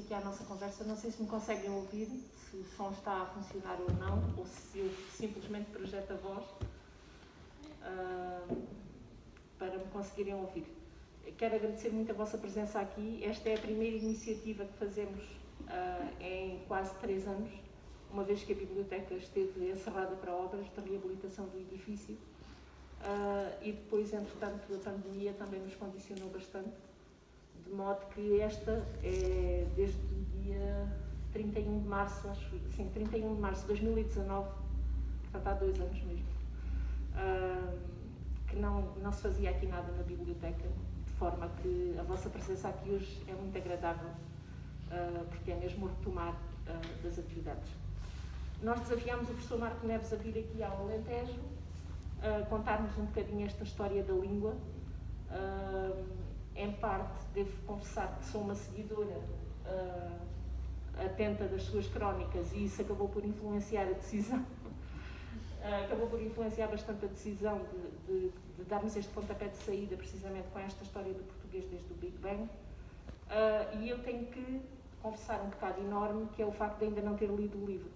aqui à nossa conversa. Não sei se me conseguem ouvir, se o som está a funcionar ou não, ou se eu simplesmente projeto a voz para me conseguirem ouvir. Quero agradecer muito a vossa presença aqui. Esta é a primeira iniciativa que fazemos em quase 3 anos, uma vez que a biblioteca esteve encerrada para obras de reabilitação do edifício. E depois, entretanto, a pandemia também nos condicionou bastante, de modo que esta é desde o dia 31 de março, acho, sim, 31 de março de 2019, portanto há 2 anos mesmo, que não se fazia aqui nada na biblioteca, de forma que a vossa presença aqui hoje é muito agradável, porque é mesmo o retomar das atividades. Nós desafiámos o professor Marco Neves a vir aqui ao Alentejo, contar-nos um bocadinho esta história da língua. Em parte, devo confessar que sou uma seguidora atenta das suas crónicas e isso acabou por influenciar a decisão, acabou por influenciar bastante a decisão de darmos este pontapé de saída, precisamente com esta história do português desde o Big Bang. E eu tenho que confessar um pecado enorme, que é o facto de ainda não ter lido o livro.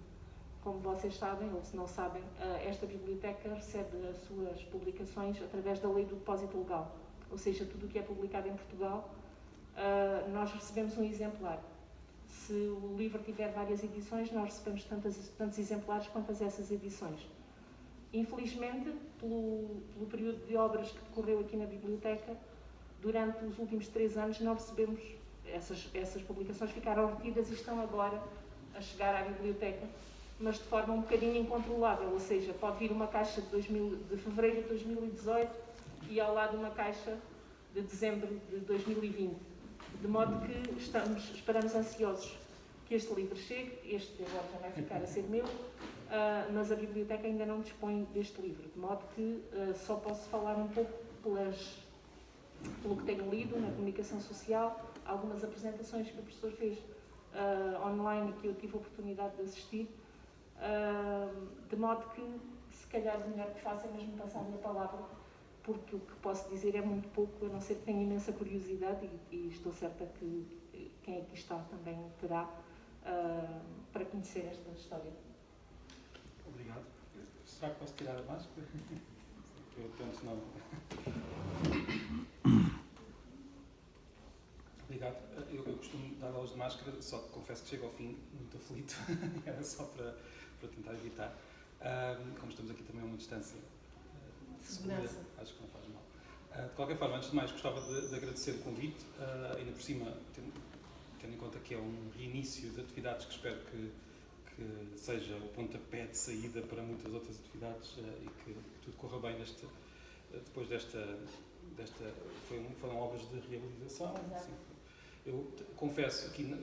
Como vocês sabem, ou se não sabem, esta biblioteca recebe as suas publicações através da Lei do Depósito Legal. Ou seja, tudo o que é publicado em Portugal, nós recebemos um exemplar. Se o livro tiver várias edições, nós recebemos tantos exemplares quanto essas edições. Infelizmente, pelo período de obras que decorreu aqui na biblioteca, durante os últimos 3 anos não recebemos, essas publicações ficaram retidas e estão agora a chegar à biblioteca, mas de forma um bocadinho incontrolável, ou seja, pode vir uma caixa de fevereiro de 2018 e ao lado uma caixa de dezembro de 2020, de modo que esperamos ansiosos que este livro chegue. Este agora já vai ficar a ser meu, mas a biblioteca ainda não dispõe deste livro, de modo que só posso falar um pouco pelo que tenho lido na comunicação social, algumas apresentações que o professor fez online e que eu tive a oportunidade de assistir, de modo que se calhar o melhor que faço é mesmo passar-lhe a palavra, porque o que posso dizer é muito pouco, a não ser que tenha imensa curiosidade e estou certa que quem aqui está também terá para conhecer esta história. Obrigado. Será que posso tirar a máscara? Eu penso não. Obrigado. Eu costumo dar aulas de máscara, só que confesso que chego ao fim muito aflito. Era só para tentar evitar. Como estamos aqui também a uma distância de segurança, acho que não faz mal. De qualquer forma, antes de mais, gostava de agradecer o convite, ainda por cima, tendo em conta que é um reinício de atividades que espero que seja o pontapé de saída para muitas outras atividades e que tudo corra bem depois desta foram obras de reabilitação. Assim, eu confesso aqui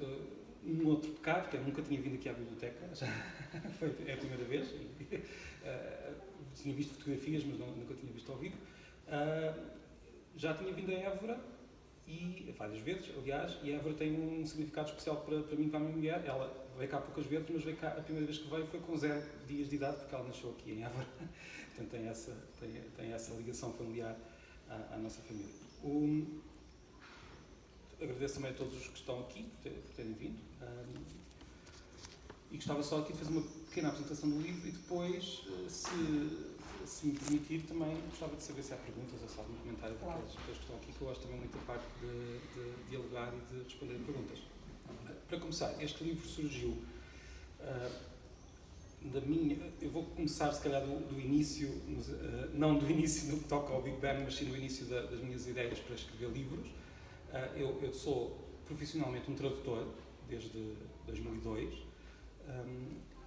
um outro pecado, que eu nunca tinha vindo aqui à biblioteca, é a primeira vez, tinha visto fotografias, mas nunca tinha visto ao vivo. Já tinha vindo a Évora, e várias vezes, aliás, e a Évora tem um significado especial para mim e para a minha mulher. Ela veio cá poucas vezes, mas veio cá, a primeira vez que veio foi com 0 dias de idade, porque ela nasceu aqui em Évora. Portanto, tem essa ligação familiar à nossa família. Agradeço também a todos os que estão aqui por terem vindo. E gostava só aqui de fazer uma pequena apresentação do livro e depois, se me permitir, também gostava de saber se há perguntas ou se há algum comentário daquelas pessoas que estão aqui, que eu gosto também muito da parte de dialogar e de responder perguntas. Para começar, este livro surgiu eu vou começar se calhar do início, não do início no que toca ao Big Bang, mas sim do início das minhas ideias para escrever livros. Eu sou profissionalmente um tradutor desde 2002,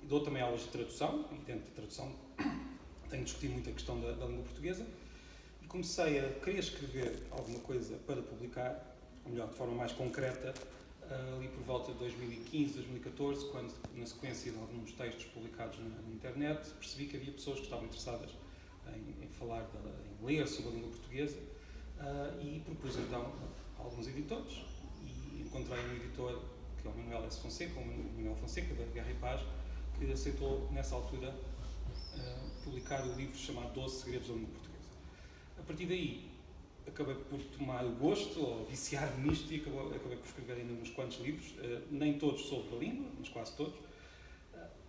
dou também aulas de tradução, e dentro da tradução tenho discutido muito a questão da língua portuguesa, e comecei a querer escrever alguma coisa para publicar, ou melhor, de forma mais concreta, ali por volta de 2015, 2014, quando, na sequência de alguns textos publicados na internet, percebi que havia pessoas que estavam interessadas em falar, em ler sobre a língua portuguesa, e propus então a alguns editores, e encontrei um editor, que é o Manuel S. Fonseca, o Manuel Fonseca, da Guerra e Paz, que aceitou, nessa altura, publicar o livro chamado 12 Segredos da Língua Portuguesa. A partir daí, acabei por tomar o gosto, ou viciar-me nisto, e acabei por escrever ainda uns quantos livros, nem todos sobre a língua, mas quase todos.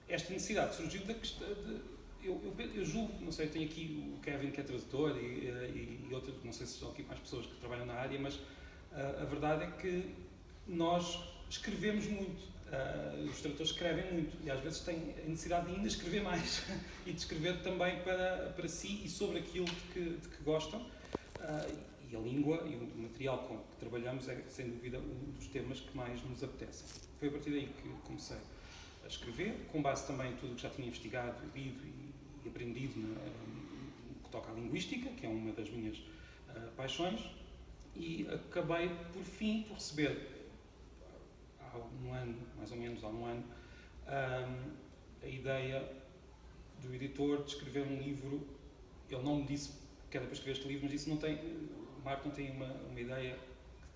Esta necessidade surgiu da questão de... Eu julgo, não sei, eu tenho aqui o Kevin, que é tradutor, e outros, não sei se estão aqui mais pessoas que trabalham na área, mas a verdade é que nós escrevemos muito, os tradutores escrevem muito, e às vezes têm a necessidade de ainda escrever mais, e de escrever também para si e sobre aquilo de que gostam. E a língua e o material com que trabalhamos é, sem dúvida, um dos temas que mais nos apetecem. Foi a partir daí que comecei a escrever, com base também em tudo o que já tinha investigado, lido e aprendido no que toca à linguística, que é uma das minhas paixões, e acabei, por fim, por receber, há um ano, mais ou menos há um ano, a ideia do editor de escrever um livro. Ele não me disse que era para escrever este livro, mas disse: o Marco não tem uma ideia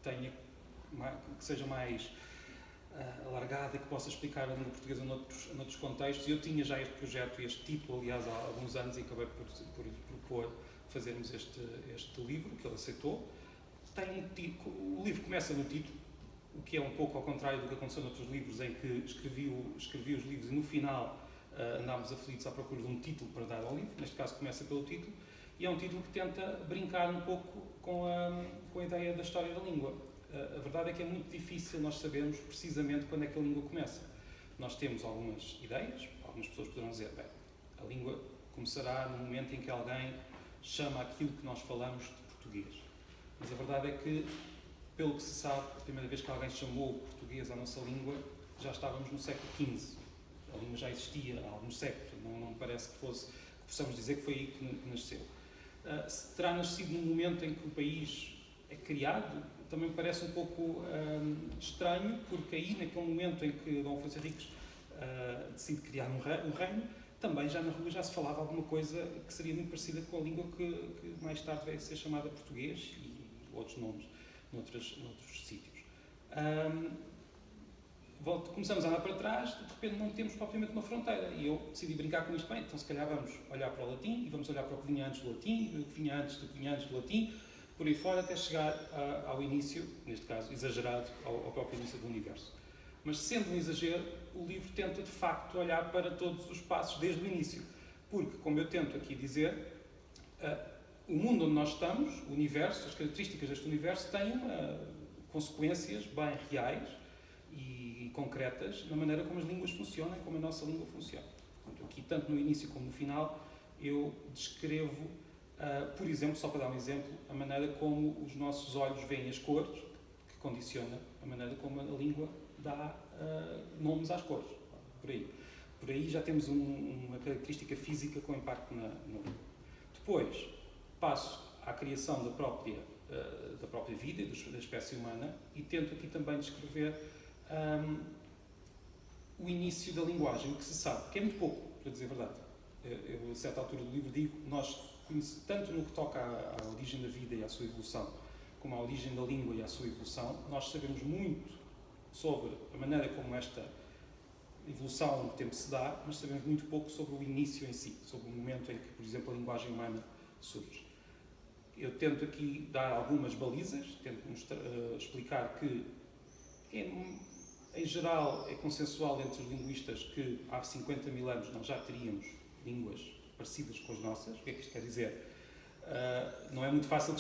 que seja mais alargada e que possa explicar a língua portuguesa noutros contextos. E eu tinha já este projeto, este título, aliás, há alguns anos, e acabei por propor fazermos este livro, que ele aceitou. O livro começa no título, o que é um pouco ao contrário do que aconteceu noutros livros, em que escrevi os livros e no final andámos aflitos à procura de um título para dar ao livro. Neste caso começa pelo título, e é um título que tenta brincar um pouco com a ideia da história da língua. A verdade é que é muito difícil nós sabermos precisamente quando é que a língua começa. Nós temos algumas ideias, algumas pessoas poderão dizer: bem, a língua começará no momento em que alguém chama aquilo que nós falamos de português. Mas a verdade é que, pelo que se sabe, a primeira vez que alguém chamou o português à nossa língua, já estávamos no século XV. A língua já existia há alguns séculos, não me parece que possamos dizer que foi aí que nasceu. Se terá nascido no momento em que o país é criado, também me parece um pouco estranho, porque aí, naquele momento em que Dom Afonso Henriques decide criar um reino, também já na rua já se falava alguma coisa que seria muito parecida com a língua que mais tarde veio a ser chamada português, e outros nomes noutros sítios. Começamos a andar para trás, de repente não temos propriamente uma fronteira, e eu decidi brincar com isto. Bem, então se calhar vamos olhar para o latim, e vamos olhar para o que vinha antes do latim, o que vinha antes do que vinha antes do latim, por aí fora, até chegar ao início, neste caso exagerado, ao próprio início do universo. Mas, sendo um exagero, o livro tenta de facto olhar para todos os passos desde o início, porque, como eu tento aqui dizer, o mundo onde nós estamos, o universo, as características deste universo têm consequências bem reais e concretas na maneira como as línguas funcionam, como a nossa língua funciona. Portanto, aqui, tanto no início como no final, eu descrevo, por exemplo, só para dar um exemplo, a maneira como os nossos olhos veem as cores, que condiciona a maneira como a língua dá nomes às cores. Por aí já temos uma característica física com impacto na língua. Depois, passo à criação da própria vida e da espécie humana, e tento aqui também descrever o início da linguagem, o que se sabe, que é muito pouco, para dizer a verdade. Eu, a certa altura do livro, digo: nós, tanto no que toca à origem da vida e à sua evolução, como à origem da língua e à sua evolução, nós sabemos muito sobre a maneira como esta evolução ao longo do tempo se dá, mas sabemos muito pouco sobre o início em si, sobre o momento em que, por exemplo, a linguagem humana surge. Eu tento aqui dar algumas balizas, tento explicar que, em geral, é consensual entre os linguistas que há 50 mil anos nós já teríamos línguas parecidas com as nossas. O que é que isto quer dizer? Não é muito fácil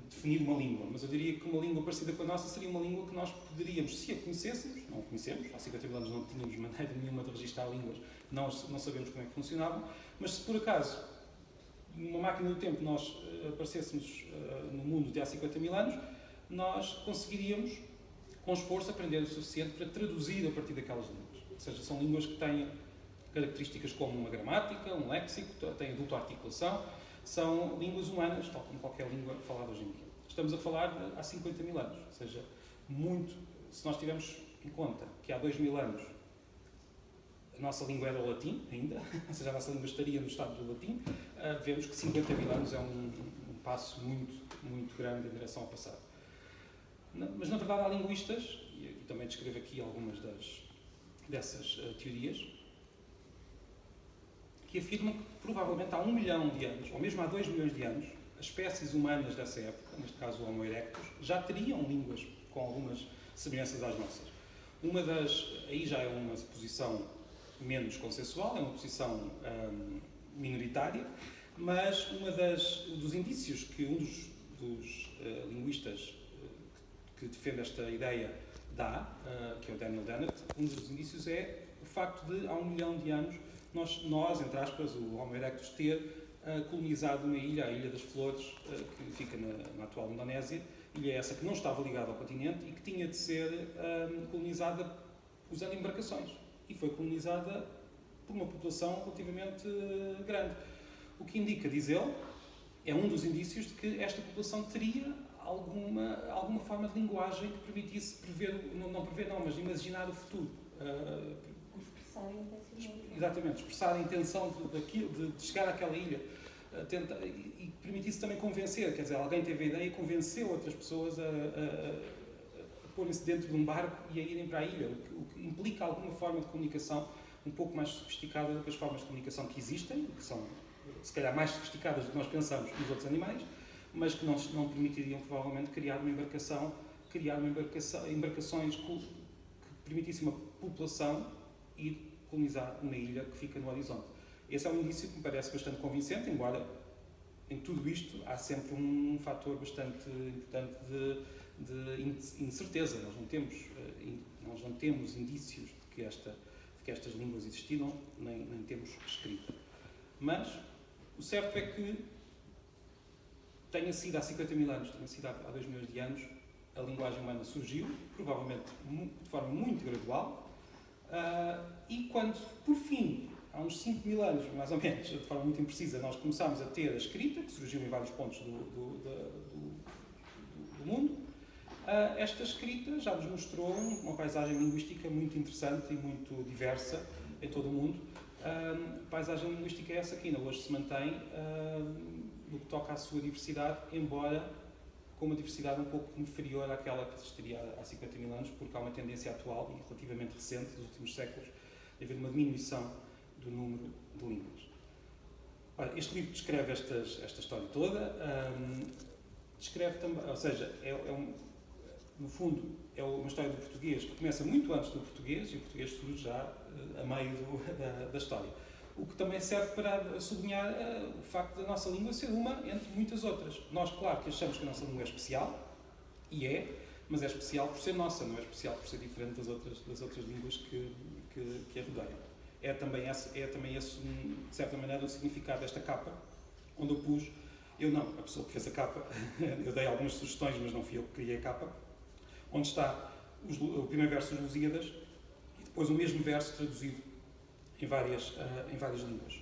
definir uma língua, mas eu diria que uma língua parecida com a nossa seria uma língua que nós poderíamos, se a conhecêssemos, não a conhecemos, há 50 mil anos não tínhamos maneira nenhuma de registrar línguas, não sabemos como é que funcionavam, mas se por acaso, numa máquina do tempo, nós aparecêssemos no mundo de há 50 mil anos, nós conseguiríamos, com esforço, aprender o suficiente para traduzir a partir daquelas línguas. Ou seja, são línguas que têm características como uma gramática, um léxico, têm dupla articulação, são línguas humanas, tal como qualquer língua falada hoje em dia. Estamos a falar de há 50 mil anos, ou seja, muito, se nós tivermos em conta que há 2000 anos a nossa língua era o latim ainda, ou seja, a nossa língua estaria no estado do latim, vemos que 50 mil anos é um passo muito, muito grande em direção ao passado. Mas, na verdade, há linguistas, e também descrevo aqui algumas dessas teorias, que afirmam que provavelmente há 1 milhão de anos, ou mesmo há 2 milhões de anos, as espécies humanas dessa época, neste caso o Homo erectus, já teriam línguas com algumas semelhanças às nossas. Aí já é uma posição menos consensual, é uma posição minoritária, mas dos indícios que um dos linguistas que defende esta ideia dá, que é o Daniel Dennett, um dos indícios é o facto de, há 1 milhão de anos, nós, entre aspas, o Homo erectus, ter colonizado uma ilha, a Ilha das Flores, que fica na atual Indonésia, ilha essa que não estava ligada ao continente e que tinha de ser colonizada usando embarcações. E foi colonizada por uma população relativamente grande. O que indica, diz ele, é um dos indícios de que esta população teria alguma forma de linguagem que permitisse mas imaginar o futuro. Expressar a intenção. Exatamente, expressar a intenção de chegar àquela ilha. E que permitisse também convencer, quer dizer, alguém teve a ideia e convenceu outras pessoas a porem-se dentro de um barco e a irem para a ilha, o que implica alguma forma de comunicação um pouco mais sofisticada do que as formas de comunicação que existem, que são, se calhar, mais sofisticadas do que nós pensamos nos outros animais, mas que não permitiriam, provavelmente, criar embarcações que permitissem uma população ir colonizar uma ilha que fica no horizonte. Esse é um indício que me parece bastante convincente, embora em tudo isto há sempre um fator bastante importante de incerteza. Nós não temos indícios de que estas línguas existiram, nem temos escrita. Mas o certo é que tenha sido há 50 mil anos, tenha sido há 2 milhões de anos, a linguagem humana surgiu, provavelmente de forma muito gradual, e quando, por fim, há uns 5 mil anos, mais ou menos, de forma muito imprecisa, nós começámos a ter a escrita, que surgiu em vários pontos do mundo, esta escrita já nos mostrou uma paisagem linguística muito interessante e muito diversa em todo o mundo. Paisagem linguística é essa que ainda hoje se mantém no que toca à sua diversidade, embora com uma diversidade um pouco inferior àquela que existiria há 50 mil anos, porque há uma tendência atual e relativamente recente, dos últimos séculos, de haver uma diminuição do número de línguas. Ora, este livro descreve esta história toda, descreve também, ou seja, no fundo, é uma história do português que começa muito antes do português, e o português surge já a meio da história. O que também serve para sublinhar o facto da nossa língua ser uma entre muitas outras. Nós, claro, que achamos que a nossa língua é especial, e mas é especial por ser nossa, não é especial por ser diferente das outras línguas que a rodeiam. É também esse, de certa maneira, o significado desta capa, onde a pessoa que fez a capa, eu dei algumas sugestões, mas não fui eu que criei a capa, onde está o primeiro verso dos Lusíadas e depois o mesmo verso traduzido em várias línguas.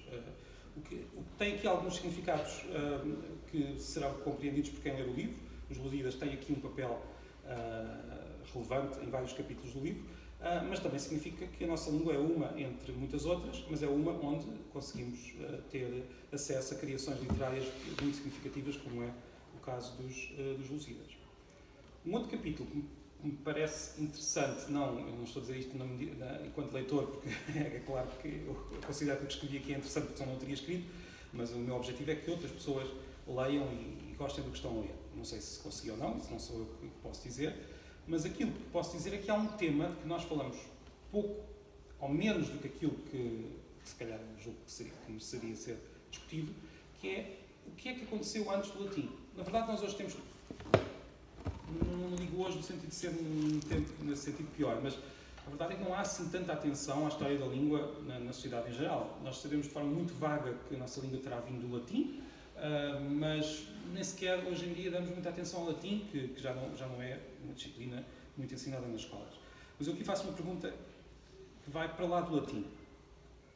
O que tem aqui alguns significados que serão compreendidos por quem ler o livro. Os Lusíadas têm aqui um papel relevante em vários capítulos do livro, mas também significa que a nossa língua é uma entre muitas outras, mas é uma onde conseguimos ter acesso a criações literárias muito significativas, como é o caso dos Lusíadas. Um outro capítulo que me parece interessante, eu não estou a dizer isto enquanto leitor, porque é claro que eu considero que o que escrevi aqui é interessante, porque senão não teria escrito, mas o meu objetivo é que outras pessoas leiam e gostem do que estão a ler. Não sei se consegui ou não, isso não sou eu que posso dizer, mas aquilo que posso dizer é que há um tema de que nós falamos pouco, ou menos do que aquilo que se calhar julgo que mereceria ser discutido, que é o que é que aconteceu antes do latim. Na verdade, nós hoje temos, não digo hoje no sentido de ser um tempo nesse sentido pior, mas a verdade é que não há assim tanta atenção à história da língua na sociedade em geral. Nós sabemos de forma muito vaga que a nossa língua terá vindo do latim, mas nem sequer hoje em dia damos muita atenção ao latim, que já não é uma disciplina muito ensinada nas escolas. Mas eu aqui faço uma pergunta que vai para lá do latim.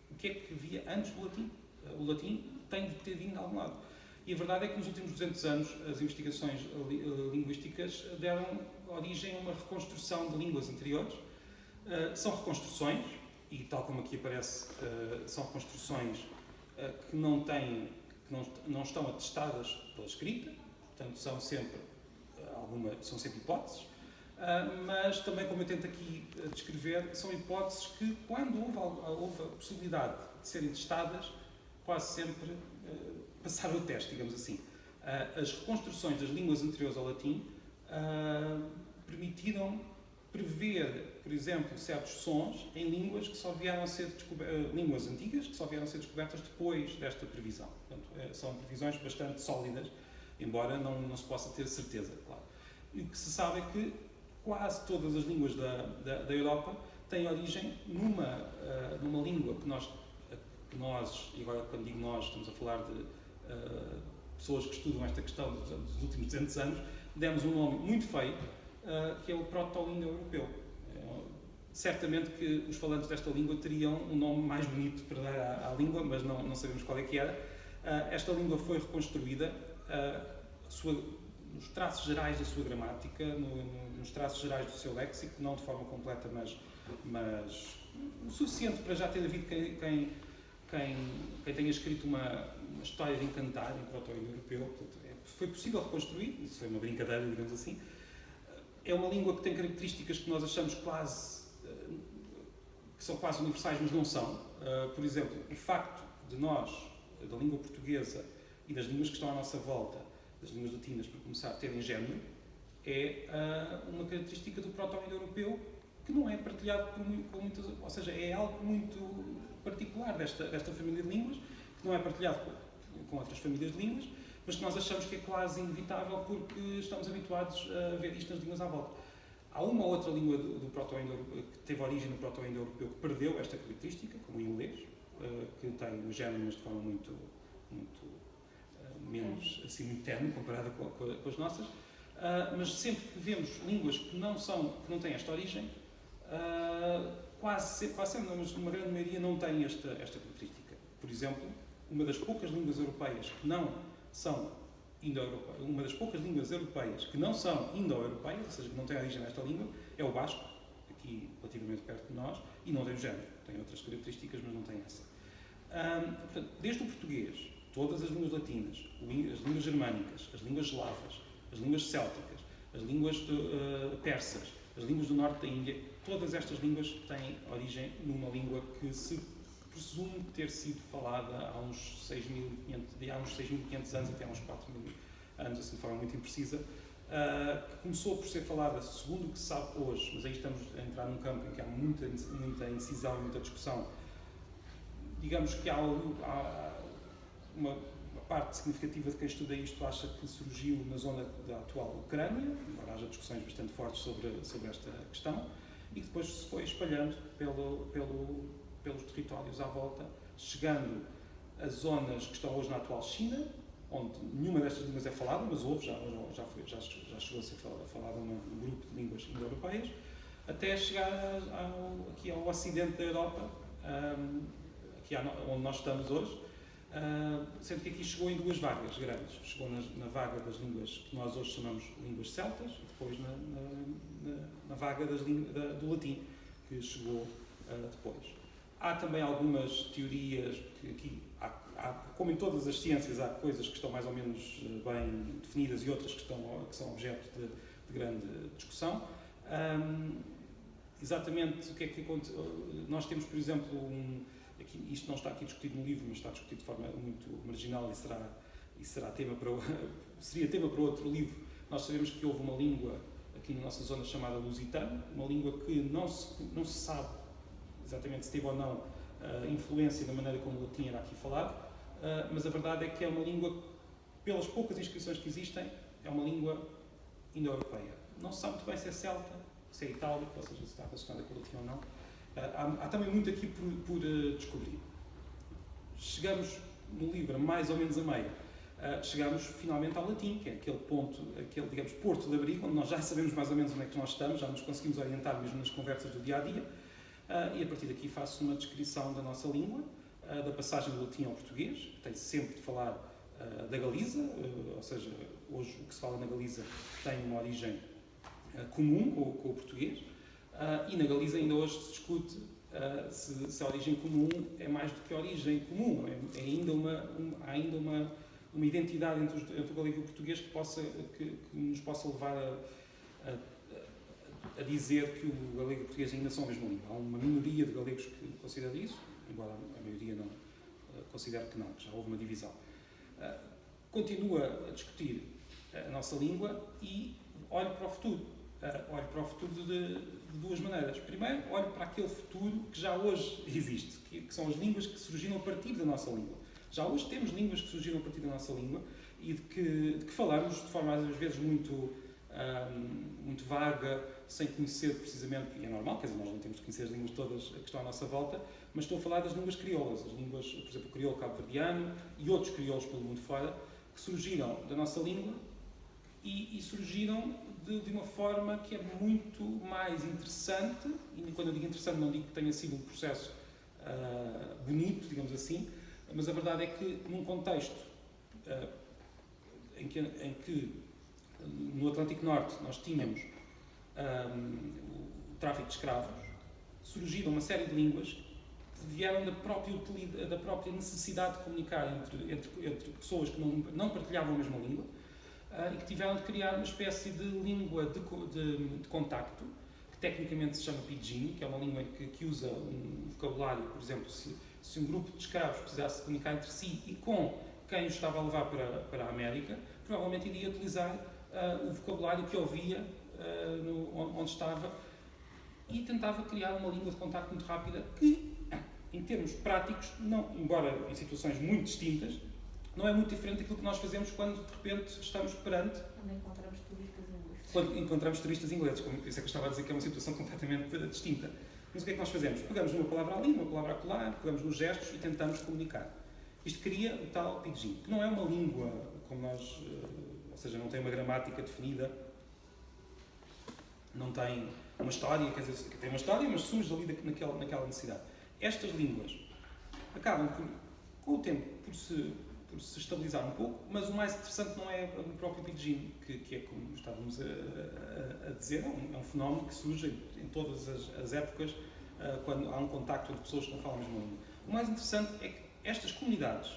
O que é que havia antes do latim? O latim tem de ter vindo de algum lado. E a verdade é que nos últimos 200 anos as investigações linguísticas deram origem a uma reconstrução de línguas anteriores. São reconstruções, e tal como aqui aparece, são reconstruções que não estão atestadas pela escrita, portanto são sempre hipóteses, mas também, como eu tento aqui descrever, são hipóteses que, quando houve a possibilidade de serem testadas, quase sempre passaram o teste, digamos assim. As reconstruções das línguas anteriores ao latim permitiram prever, por exemplo, certos sons em línguas que só vieram a ser línguas antigas que só vieram a ser descobertas depois desta previsão. Portanto, são previsões bastante sólidas, embora não se possa ter certeza, claro. E o que se sabe é que quase todas as línguas da Europa têm origem numa língua que nós, e agora quando digo nós, estamos a falar de pessoas que estudam esta questão dos últimos 200 anos, demos um nome muito feio, que é o proto-indo-europeu. Certamente que os falantes desta língua teriam um nome mais bonito para dar à língua, mas não sabemos qual é que era. Esta língua foi reconstruída nos traços gerais da sua gramática, nos traços gerais do seu léxico, não de forma completa, mas o suficiente para já ter havido quem tenha escrito uma história de encantar em proto-indo-europeu. Foi possível reconstruir, isso foi uma brincadeira, digamos assim. É uma língua que tem características que nós achamos que são quase universais, mas não são. Por exemplo, o facto de nós, da língua portuguesa e das línguas que estão à nossa volta, das línguas latinas, para começar, terem género, é uma característica do proto-indo-europeu que não é partilhado com muitas... Ou seja, é algo muito particular desta família de línguas, que não é partilhado com outras famílias de línguas, mas que nós achamos que é quase inevitável porque estamos habituados a ver isto nas línguas à volta. Há uma outra língua do proto-indo-europeu que teve origem no proto-indo-europeu que perdeu esta característica, como o inglês, que tem um género, mas de forma muito menos, assim, muito tenue comparada com as nossas. Mas sempre que vemos línguas que não têm esta origem, quase sempre, mas uma grande maioria não tem esta característica. Por exemplo, uma das poucas línguas europeias que não são indo-europeias, ou seja, que não têm origem nesta língua, é o basco, aqui relativamente perto de nós, e não tem o género. Tem outras características, mas não tem essa. Portanto, desde o português, todas as línguas latinas, as línguas germânicas, as línguas eslavas, as línguas célticas, as línguas persas, as línguas do norte da Índia, todas estas línguas têm origem numa língua que se presume ter sido falada há uns 6.500 anos até há uns 4.000 anos, assim de forma muito imprecisa, que começou por ser falada, segundo o que se sabe hoje, mas aí estamos a entrar num campo em que há muita indecisão e muita discussão. Digamos que há uma parte significativa de quem estuda isto acha que surgiu na zona da atual Ucrânia, embora haja discussões bastante fortes sobre esta questão, e que depois se foi espalhando pelos territórios à volta, chegando a zonas que estão hoje na atual China, onde nenhuma destas línguas é falada, mas houve, já chegou a ser falada num grupo de línguas indo-europeias, até chegar aqui ao ocidente da Europa, aqui onde nós estamos hoje, sendo que aqui chegou em duas vagas grandes. Chegou na vaga das línguas que nós hoje chamamos línguas celtas, e depois na vaga do latim, que chegou depois. Há também algumas teorias, que aqui, como em todas as ciências, há coisas que estão mais ou menos bem definidas e outras que são objeto de grande discussão. Exatamente o que é que aconteceu. Nós temos, por exemplo, isto não está aqui discutido no livro, mas está discutido de forma muito marginal e seria tema para outro livro. Nós sabemos que houve uma língua aqui na nossa zona chamada lusitano, uma língua que não se sabe exatamente se teve ou não influência da maneira como o latim era aqui falado, mas a verdade é que é uma língua, pelas poucas inscrições que existem, é uma língua indo-europeia. Não se sabe muito bem se é celta, se é itálico, ou seja, se está relacionada com o latim ou não. Há também muito aqui por descobrir. Chegamos no livro mais ou menos a meio. Chegamos finalmente ao latim, que é aquele ponto, digamos, porto de abrigo, onde nós já sabemos mais ou menos onde é que nós estamos, já nos conseguimos orientar mesmo nas conversas do dia-a-dia. E a partir daqui faço uma descrição da nossa língua, da passagem do latim ao português, que tem sempre de falar da Galiza, ou seja, hoje o que se fala na Galiza tem uma origem comum com o português, e na Galiza ainda hoje se discute se a origem comum é mais do que a origem comum, há ainda uma identidade entre o galego e o português que nos possa levar a dizer que o galego e o português ainda são a mesma língua. Há uma minoria de galegos que considera isso, embora a maioria não considere que não, que já houve uma divisão. continua a discutir a nossa língua e olho para o futuro. Olho para o futuro de duas maneiras. Primeiro, olho para aquele futuro que já hoje existe, que são as línguas que surgiram a partir da nossa língua. Já hoje temos línguas que surgiram a partir da nossa língua e de que falamos de forma às vezes muito vaga, sem conhecer precisamente, e é normal, quer dizer, nós não temos de conhecer as línguas todas que estão à nossa volta, mas estou a falar das línguas crioulas, as línguas, por exemplo, o crioulo cabo-verdiano e outros crioulos pelo mundo fora, que surgiram da nossa língua e surgiram de uma forma que é muito mais interessante, e quando eu digo interessante não digo que tenha sido um processo bonito, digamos assim, mas a verdade é que num contexto em que no Atlântico Norte nós tínhamos o tráfico de escravos, surgiram uma série de línguas que vieram da própria necessidade de comunicar entre pessoas que não partilhavam a mesma língua e que tiveram de criar uma espécie de língua de contacto, que tecnicamente se chama pidgin, que é uma língua que usa um vocabulário, por exemplo, se um grupo de escravos precisasse comunicar entre si e com quem os estava a levar para a América, provavelmente iria utilizar o vocabulário que ouvia onde estava e tentava criar uma língua de contacto muito rápida que, em termos práticos, embora em situações muito distintas, não é muito diferente daquilo que nós fazemos quando, de repente, estamos perante... Quando encontramos turistas ingleses. Quando encontramos turistas ingleses, como isso é que eu estava a dizer que é uma situação completamente distinta. Mas o que é que nós fazemos? Pegamos uma palavra ali, uma palavra acolá, pegamos nos gestos e tentamos comunicar. Isto cria o tal pidgin, que não é uma língua como nós... ou seja, não tem uma gramática definida, não tem uma história, quer dizer, tem uma história, mas surge ali naquela necessidade. Estas línguas acabam, com o tempo, por se estabilizar um pouco, mas o mais interessante não é o próprio pidgin, que é como estávamos a dizer, é um fenómeno que surge em todas as épocas, quando há um contacto entre pessoas que não falam a mesma língua. O mais interessante é que estas comunidades,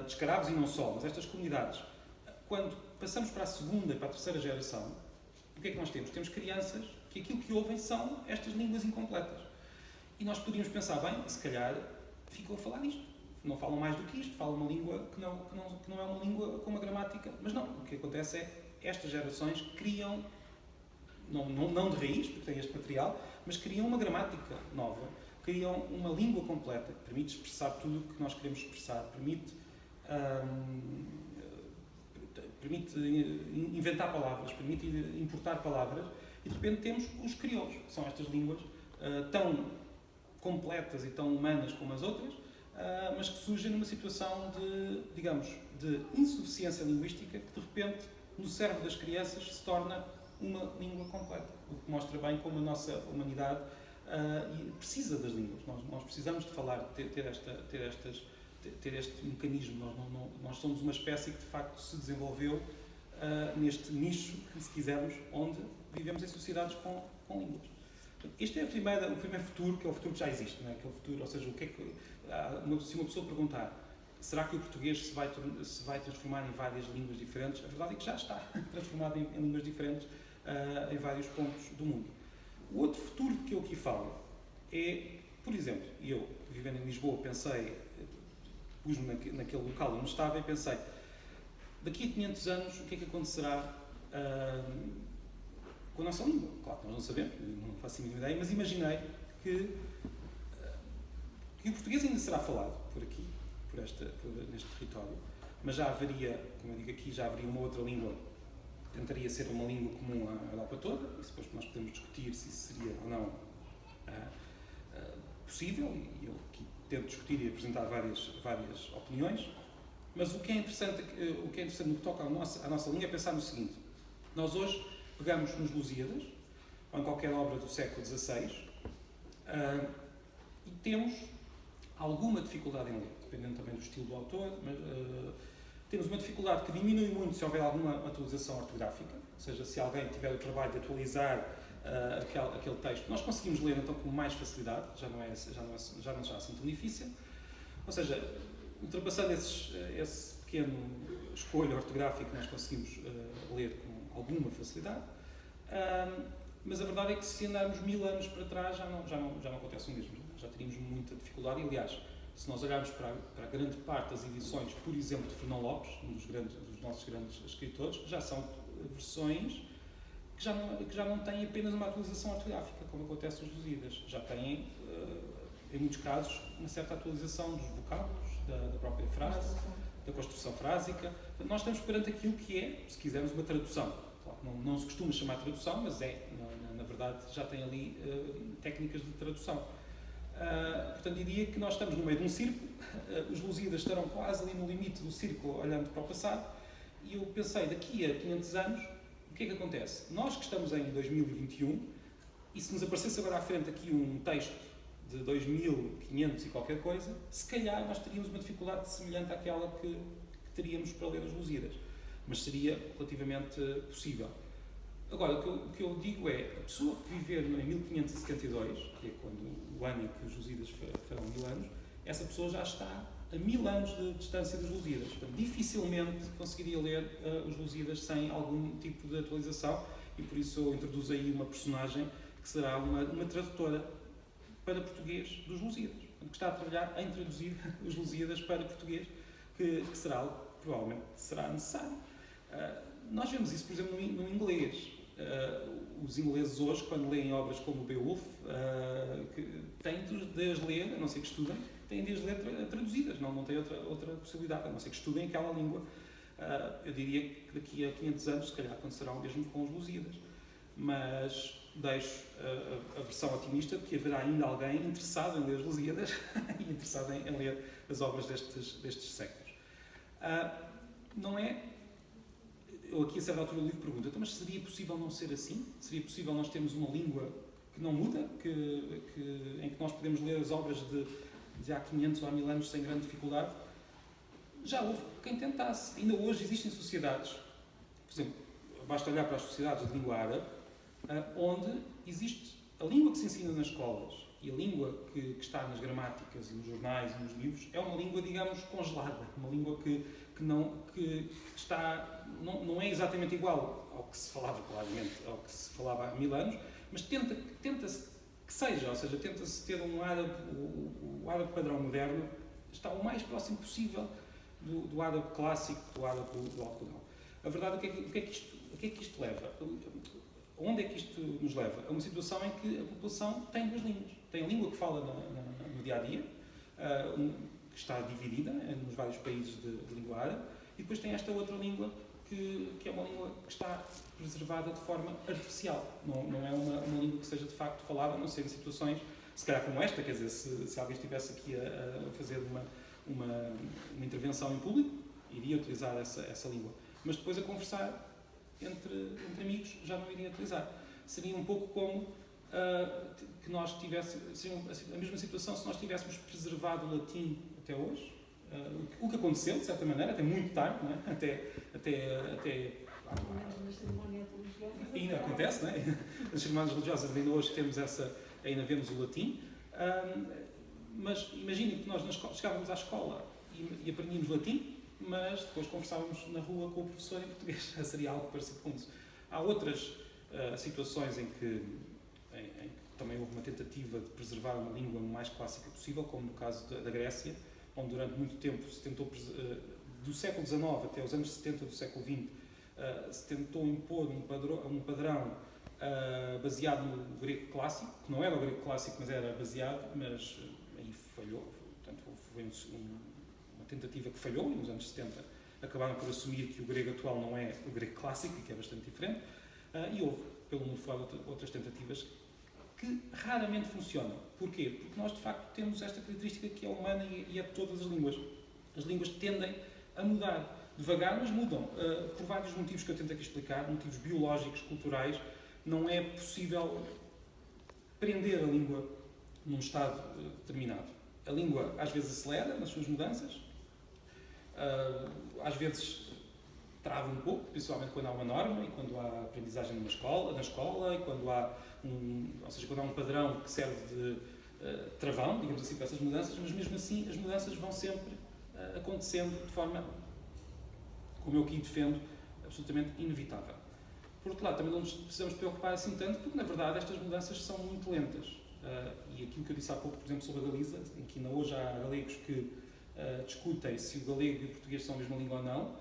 de escravos e não só, mas estas comunidades, quando passamos para a segunda e para a terceira geração, o que é que nós temos? Temos crianças que aquilo que ouvem são estas línguas incompletas. E nós podíamos pensar, bem, se calhar ficam a falar isto. Não falam mais do que isto, falam uma língua que não é uma língua com uma gramática. Mas não, o que acontece é que estas gerações criam, não de raiz, porque têm este material, mas criam uma gramática nova, criam uma língua completa, que permite expressar tudo o que nós queremos expressar, permite inventar palavras, permite importar palavras, e de repente temos os crioulos, que são estas línguas tão completas e tão humanas como as outras, mas que surgem numa situação de insuficiência linguística que de repente no cérebro das crianças se torna uma língua completa, o que mostra bem como a nossa humanidade precisa das línguas. Nós precisamos de falar, ter este mecanismo. Nós somos uma espécie que de facto se desenvolveu neste nicho, se quisermos, onde vivemos em sociedades com línguas. Este é o primeiro futuro, que é o futuro que já existe, não é? Aquele futuro, ou seja, o que é que, se uma pessoa perguntar, será que o português se vai transformar em várias línguas diferentes? A verdade é que já está transformado em línguas diferentes em vários pontos do mundo. O outro futuro de que eu aqui falo é, por exemplo, eu, vivendo em Lisboa, pus-me naquele local onde estava e pensei, daqui a 500 anos, o que é que acontecerá com a nossa língua? Claro que nós não sabemos, não faço a mínima ideia, mas imaginei que o português ainda será falado por aqui, neste território, mas já haveria, como eu digo aqui, já haveria uma outra língua que tentaria ser uma língua comum à Europa toda, e depois nós podemos discutir se isso seria ou não possível, e eu aqui tento discutir e apresentar várias opiniões, mas o que é interessante no que toca à nossa língua é pensar no seguinte: nós hoje pegamos nos Lusíadas, ou em qualquer obra do século XVI, e temos alguma dificuldade em ler, dependendo também do estilo do autor, mas temos uma dificuldade que diminui muito se houver alguma atualização ortográfica, ou seja, se alguém tiver o trabalho de atualizar aquele texto, nós conseguimos ler então com mais facilidade, já não será assim tão difícil, ou seja, ultrapassando esse pequeno escolha ortográfica, nós conseguimos ler com alguma facilidade, mas a verdade é que se andarmos 1000 anos para trás já não acontece o mesmo, já teríamos muita dificuldade, e aliás, Se nós olharmos para a grande parte das edições, por exemplo, de Fernão Lopes, um dos nossos grandes escritores, já são versões que já não têm apenas uma atualização ortográfica, como acontece nos Lusíadas. Já têm, em muitos casos, uma certa atualização dos vocábulos, da própria frase, da construção frásica. Nós estamos perante aquilo que é, se quisermos, uma tradução. Claro, não se costuma chamar tradução, mas na verdade, já tem ali técnicas de tradução. Portanto, diria que nós estamos no meio de um círculo, os Lusíadas estarão quase ali no limite do círculo, olhando para o passado, e eu pensei, daqui a 500 anos, o que é que acontece? Nós que estamos em 2021, e se nos aparecesse agora à frente aqui um texto de 2500 e qualquer coisa, se calhar nós teríamos uma dificuldade semelhante àquela que teríamos para ler as Lusíadas, mas seria relativamente possível. Agora, o que eu digo é, a pessoa que viver em 1572, que é quando o ano em que os Lusíadas farão 1000 anos, essa pessoa já está a 1000 anos de distância dos Lusíadas. Portanto, dificilmente conseguiria ler os Lusíadas sem algum tipo de atualização, e por isso eu introduzo aí uma personagem que será uma tradutora para português dos Lusíadas, que está a trabalhar em traduzir os Lusíadas para português, que será algo que provavelmente será necessário. Nós vemos isso, por exemplo, no inglês. Os ingleses hoje, quando leem obras como Beowulf, têm de as ler, a não ser que estudem, têm de as ler traduzidas, não têm outra possibilidade, a não ser que estudem aquela língua. Eu diria que daqui a 500 anos, se calhar, acontecerá o mesmo com os Lusíadas. Mas deixo a versão otimista de que haverá ainda alguém interessado em ler os Lusíadas e interessado em ler as obras destes séculos. Não é... Eu aqui a certa altura do livro pergunto, então, mas seria possível não ser assim? Seria possível nós termos uma língua que não muda, em que nós podemos ler as obras de há 500 ou há 1000 anos sem grande dificuldade? Já houve quem tentasse. Ainda hoje existem sociedades, por exemplo, basta olhar para as sociedades de língua árabe, onde existe a língua que se ensina nas escolas e a língua que está nas gramáticas e nos jornais e nos livros é uma língua, digamos, congelada, uma língua que não é exatamente igual ao que se falava, claramente, ao que se falava há 1000 anos, mas tenta-se que seja, ou seja, tenta-se ter um árabe, o árabe padrão moderno está o mais próximo possível do árabe clássico, do árabe do Alcorão. A verdade, o que é que isto leva? Onde é que isto nos leva? A uma situação em que a população tem duas línguas. Tem a língua que fala no dia-a-dia, que está dividida nos vários países de língua árabe, e depois tem esta outra língua que é uma língua que está preservada de forma artificial. Não é uma língua que seja de facto falada, a não ser em situações, se calhar como esta, quer dizer, se alguém estivesse aqui a fazer uma intervenção em público, iria utilizar essa língua. Mas depois a conversar entre amigos já não iria utilizar. Seria um pouco como que nós tivéssemos, seria a mesma situação se nós tivéssemos preservado o latim até hoje, o que aconteceu, de certa maneira, até muito tarde, não é? até nas cerimónias religiosas. ainda acontece, não é? Nas cerimónias religiosas ainda hoje ainda vemos o latim, mas imaginem que nós chegávamos à escola e aprendíamos latim, mas depois conversávamos na rua com o professor em português. Seria algo parecido com isso. Há outras situações em que também houve uma tentativa de preservar uma língua o mais clássica possível, como no caso da Grécia, onde durante muito tempo se tentou, do século XIX até os anos 70 do século XX, se tentou impor um padrão baseado no grego clássico, que não era o grego clássico, mas era baseado, mas aí falhou. Portanto, foi uma tentativa que falhou, e nos anos 70 acabaram por assumir que o grego atual não é o grego clássico, e que é bastante diferente, e houve, pelo mundo fora, outras tentativas que raramente funcionam. Porquê? Porque nós, de facto, temos esta característica que é humana e é de todas as línguas. As línguas tendem a mudar. Devagar, mas mudam. Por vários motivos que eu tento aqui explicar, motivos biológicos, culturais, não é possível prender a língua num estado determinado. A língua, às vezes, acelera nas suas mudanças, às vezes trava um pouco, principalmente quando há uma norma e quando há aprendizagem na escola e quando há quando há um padrão que serve de travão, digamos assim, para essas mudanças, mas mesmo assim as mudanças vão sempre acontecendo de forma, como eu aqui defendo, absolutamente inevitável. Por outro lado, também não nos precisamos preocupar assim tanto, porque na verdade estas mudanças são muito lentas. e aquilo que eu disse há pouco, por exemplo, sobre a Galiza, em que ainda hoje há galegos que discutem se o galego e o português são a mesma língua ou não.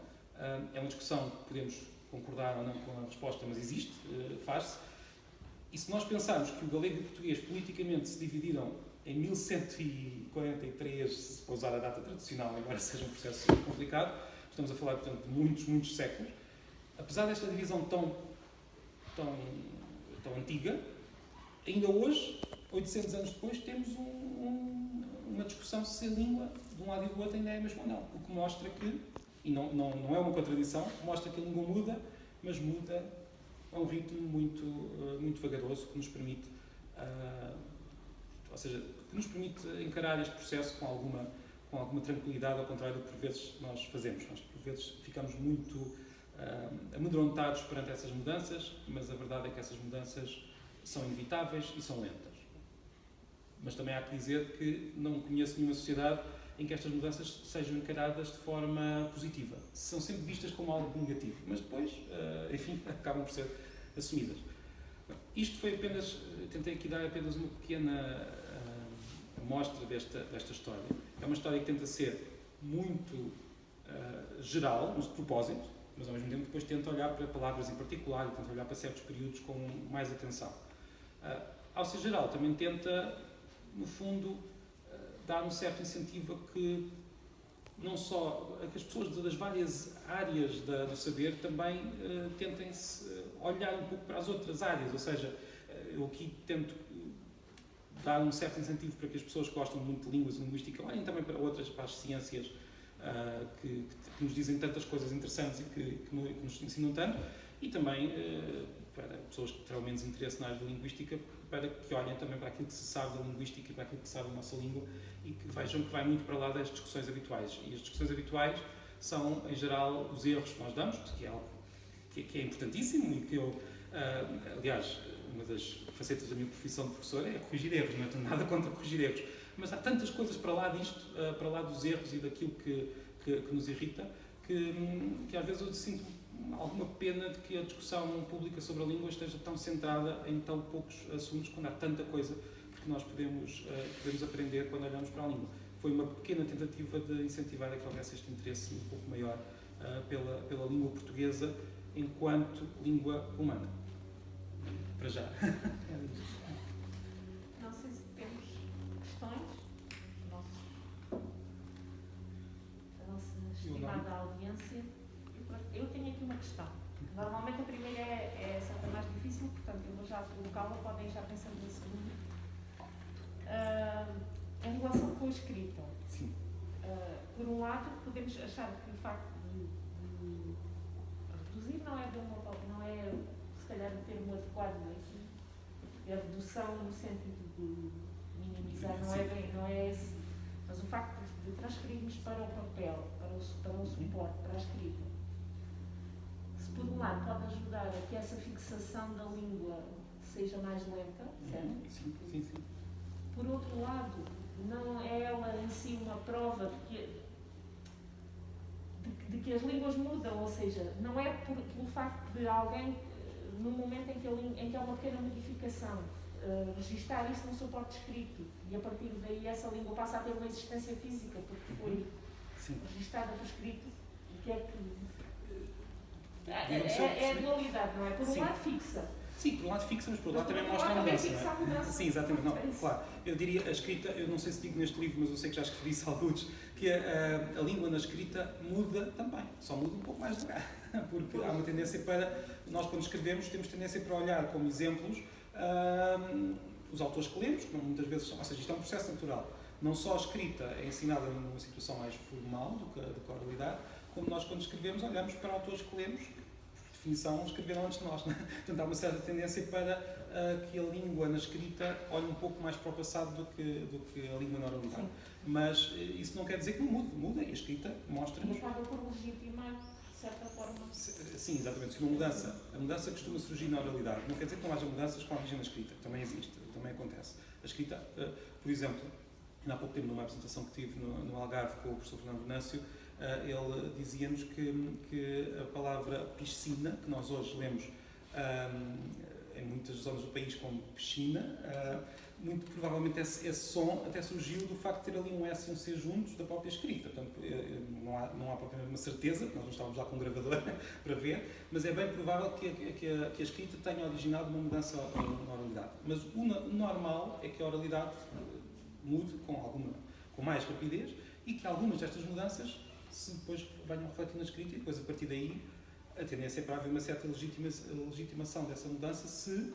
É uma discussão que podemos concordar ou não com a resposta, mas existe, faz-se. E se nós pensarmos que o galego e o português politicamente se dividiram em 1143, para usar a data tradicional, embora seja um processo complicado, estamos a falar, portanto, de muitos séculos, apesar desta divisão tão antiga, ainda hoje, 800 anos depois, temos uma discussão se a língua, de um lado e do outro, ainda é a mesma ou não. O que mostra que, e não é uma contradição, mostra que a língua muda, mas muda a um ritmo muito vagaroso, que nos permite, que nos permite encarar este processo com alguma tranquilidade, ao contrário do que por vezes nós fazemos. Nós por vezes ficamos muito amedrontados perante essas mudanças, mas a verdade é que essas mudanças são inevitáveis e são lentas. Mas também há que dizer que não conheço nenhuma sociedade em que estas mudanças sejam encaradas de forma positiva. São sempre vistas como algo negativo, mas depois, enfim, acabam por ser assumidas. Isto foi apenas, tentei aqui dar apenas uma pequena amostra desta história. É uma história que tenta ser muito geral, mas de propósito, mas ao mesmo tempo depois tenta olhar para palavras em particular e tenta olhar para certos períodos com mais atenção. Ao ser geral, também tenta, no fundo, dar um certo incentivo a que não só a que as pessoas das várias áreas do saber também tentem olhar um pouco para as outras áreas, ou seja, eu aqui tento dar um certo incentivo para que as pessoas que gostam muito de línguas e linguística olhem também para as ciências que nos dizem tantas coisas interessantes e que nos ensinam tanto, e também para pessoas que terão menos interesse na área da linguística, para que olhem também para aquilo que se sabe da linguística e para aquilo que se sabe da nossa língua e que vejam que vai muito para lá das discussões habituais. E as discussões habituais são, em geral, os erros que nós damos, que é algo que é importantíssimo e que eu, aliás, uma das facetas da minha profissão de professor é corrigir erros, não tenho nada contra corrigir erros, mas há tantas coisas para lá disto, para lá dos erros e daquilo que nos irrita, que às vezes eu sinto alguma pena de que a discussão pública sobre a língua esteja tão centrada em tão poucos assuntos, quando há tanta coisa que nós podemos aprender quando olhamos para a língua. Foi uma pequena tentativa de incentivar a que houvesse este interesse um pouco maior pela língua portuguesa enquanto língua humana. Para já. Não sei se temos questões. A nossa estimada audiência. Eu tenho aqui uma questão. Normalmente a primeira é sempre mais difícil, portanto eu vou já colocá-la, podem ir já pensando na segunda. Em relação com a escrita, sim. Por um lado podemos achar que o facto de reduzir não é se calhar o termo adequado aqui, é a redução no sentido de minimizar, não é esse, mas o facto de transferirmos para o papel, para o suporte, para a escrita, se por um lado pode ajudar a que essa fixação da língua seja mais lenta, certo? Sim. Por outro lado, não é ela em si uma prova de que as línguas mudam, ou seja, não é pelo facto de alguém, no momento em que há uma pequena modificação, registar isso num suporte escrito e a partir daí essa língua passa a ter uma existência física, porque foi registada por escrito, o que é que... É a dualidade, não é? Por um lado fixa. Sim, por um lado fixa, mas por outro lado também mostra a mudança, não é? Mudança. Sim, exatamente. Não, claro. Eu diria, a escrita, eu não sei se digo neste livro, mas eu sei que já escrevi isso alguns, que a língua na escrita muda também, só muda um pouco mais devagar, porque há uma tendência para, nós quando escrevemos temos tendência para olhar como exemplos os autores que lemos, que muitas vezes são, ou seja, isto é um processo natural. Não só a escrita é ensinada numa situação mais formal do que a oralidade, como nós quando escrevemos olhamos para autores que lemos, por definição escreveram antes de nós, não é? Portanto há uma certa tendência para que a língua na escrita olhe um pouco mais para o passado do que a língua na oralidade. Sim. Mas isso não quer dizer que não muda, e a escrita mostra-nos... E acaba por legitimar, de certa forma... Sim, exatamente. Se a mudança costuma surgir na oralidade. Não quer dizer que não haja mudanças com a origem na escrita, também existe, também acontece. A escrita, por exemplo, ainda há pouco tempo numa apresentação que tive no Algarve com o professor Fernando Venâncio, ele dizia-nos que a palavra piscina, que nós hoje lemos em muitas zonas do país como piscina, muito provavelmente esse som até surgiu do facto de ter ali um S e um C juntos da própria escrita. Portanto, não há propriamente uma certeza, nós não estávamos lá com um gravador para ver, mas é bem provável que a escrita tenha originado uma mudança na oralidade. Mas o normal é que a oralidade mude com mais rapidez e que algumas destas mudanças se depois venham refletir na escrita e depois, a partir daí, a tendência é para haver uma certa legitimação dessa mudança se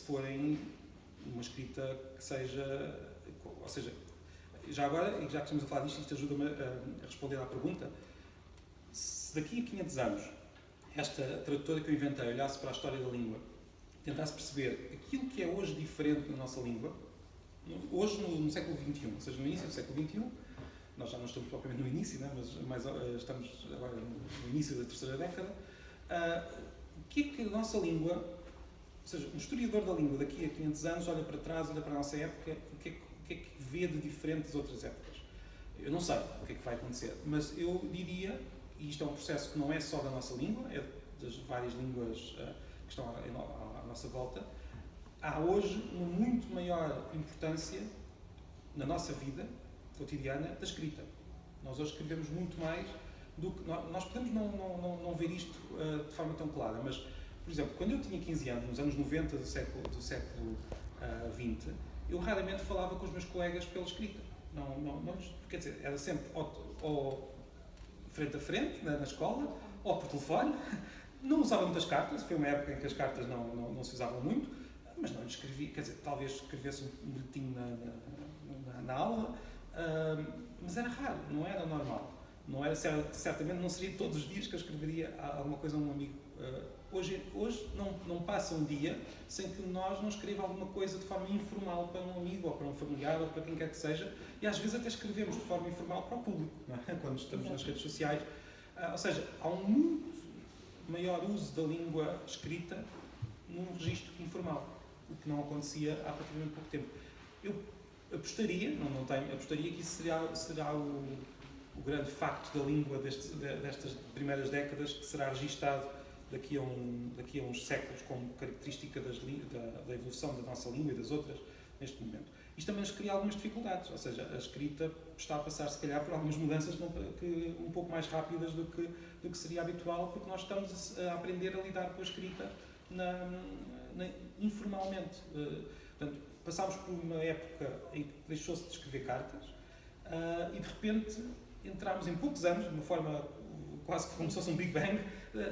forem uma escrita que seja... Ou seja, já agora, e já que estamos a falar disto, isto ajuda-me a responder à pergunta, se daqui a 500 anos esta tradutora que eu inventei olhasse para a história da língua, tentasse perceber aquilo que é hoje diferente na nossa língua, hoje no século XXI, ou seja, no início do século XXI, nós já não estamos propriamente no início, né, mas estamos agora no início da terceira década, o que é que a nossa língua, ou seja, um historiador da língua daqui a 500 anos olha para trás, olha para a nossa época, o que é que vê de diferente das outras épocas? Eu não sei o que é que vai acontecer, mas eu diria, e isto é um processo que não é só da nossa língua, é das várias línguas que estão à nossa volta, há hoje uma muito maior importância na nossa vida cotidiana da escrita. Nós hoje escrevemos muito mais do que... Nós podemos não ver isto de forma tão clara, mas, por exemplo, quando eu tinha 15 anos, nos anos 90 do século XX, eu raramente falava com os meus colegas pela escrita. Quer dizer, era sempre ou frente a frente, na escola, ou por telefone. Não usava muitas cartas, foi uma época em que as cartas não se usavam muito, mas não lhe escrevi, quer dizer, talvez escrevesse um bilhetinho na aula, mas era raro, não era normal. Não era, certamente não seria todos os dias que eu escreveria alguma coisa a um amigo. Hoje não passa um dia sem que nós não escreva alguma coisa de forma informal para um amigo, ou para um familiar, ou para quem quer que seja, e às vezes até escrevemos de forma informal para o público, não é? Quando estamos nas redes sociais. Ou seja, há um muito maior uso da língua escrita num registro informal, o que não acontecia há praticamente pouco tempo. Eu apostaria, apostaria que isso será o grande facto da língua destas primeiras décadas, que será registado daqui a uns séculos como característica da evolução da nossa língua e das outras neste momento. Isto também nos cria algumas dificuldades, ou seja, a escrita está a passar, se calhar, por algumas mudanças um pouco mais rápidas do que seria habitual, porque nós estamos a aprender a lidar com a escrita informalmente. Portanto, passámos por uma época em que deixou-se de escrever cartas e, de repente, entramos em poucos anos, de uma forma quase como se fosse um Big Bang,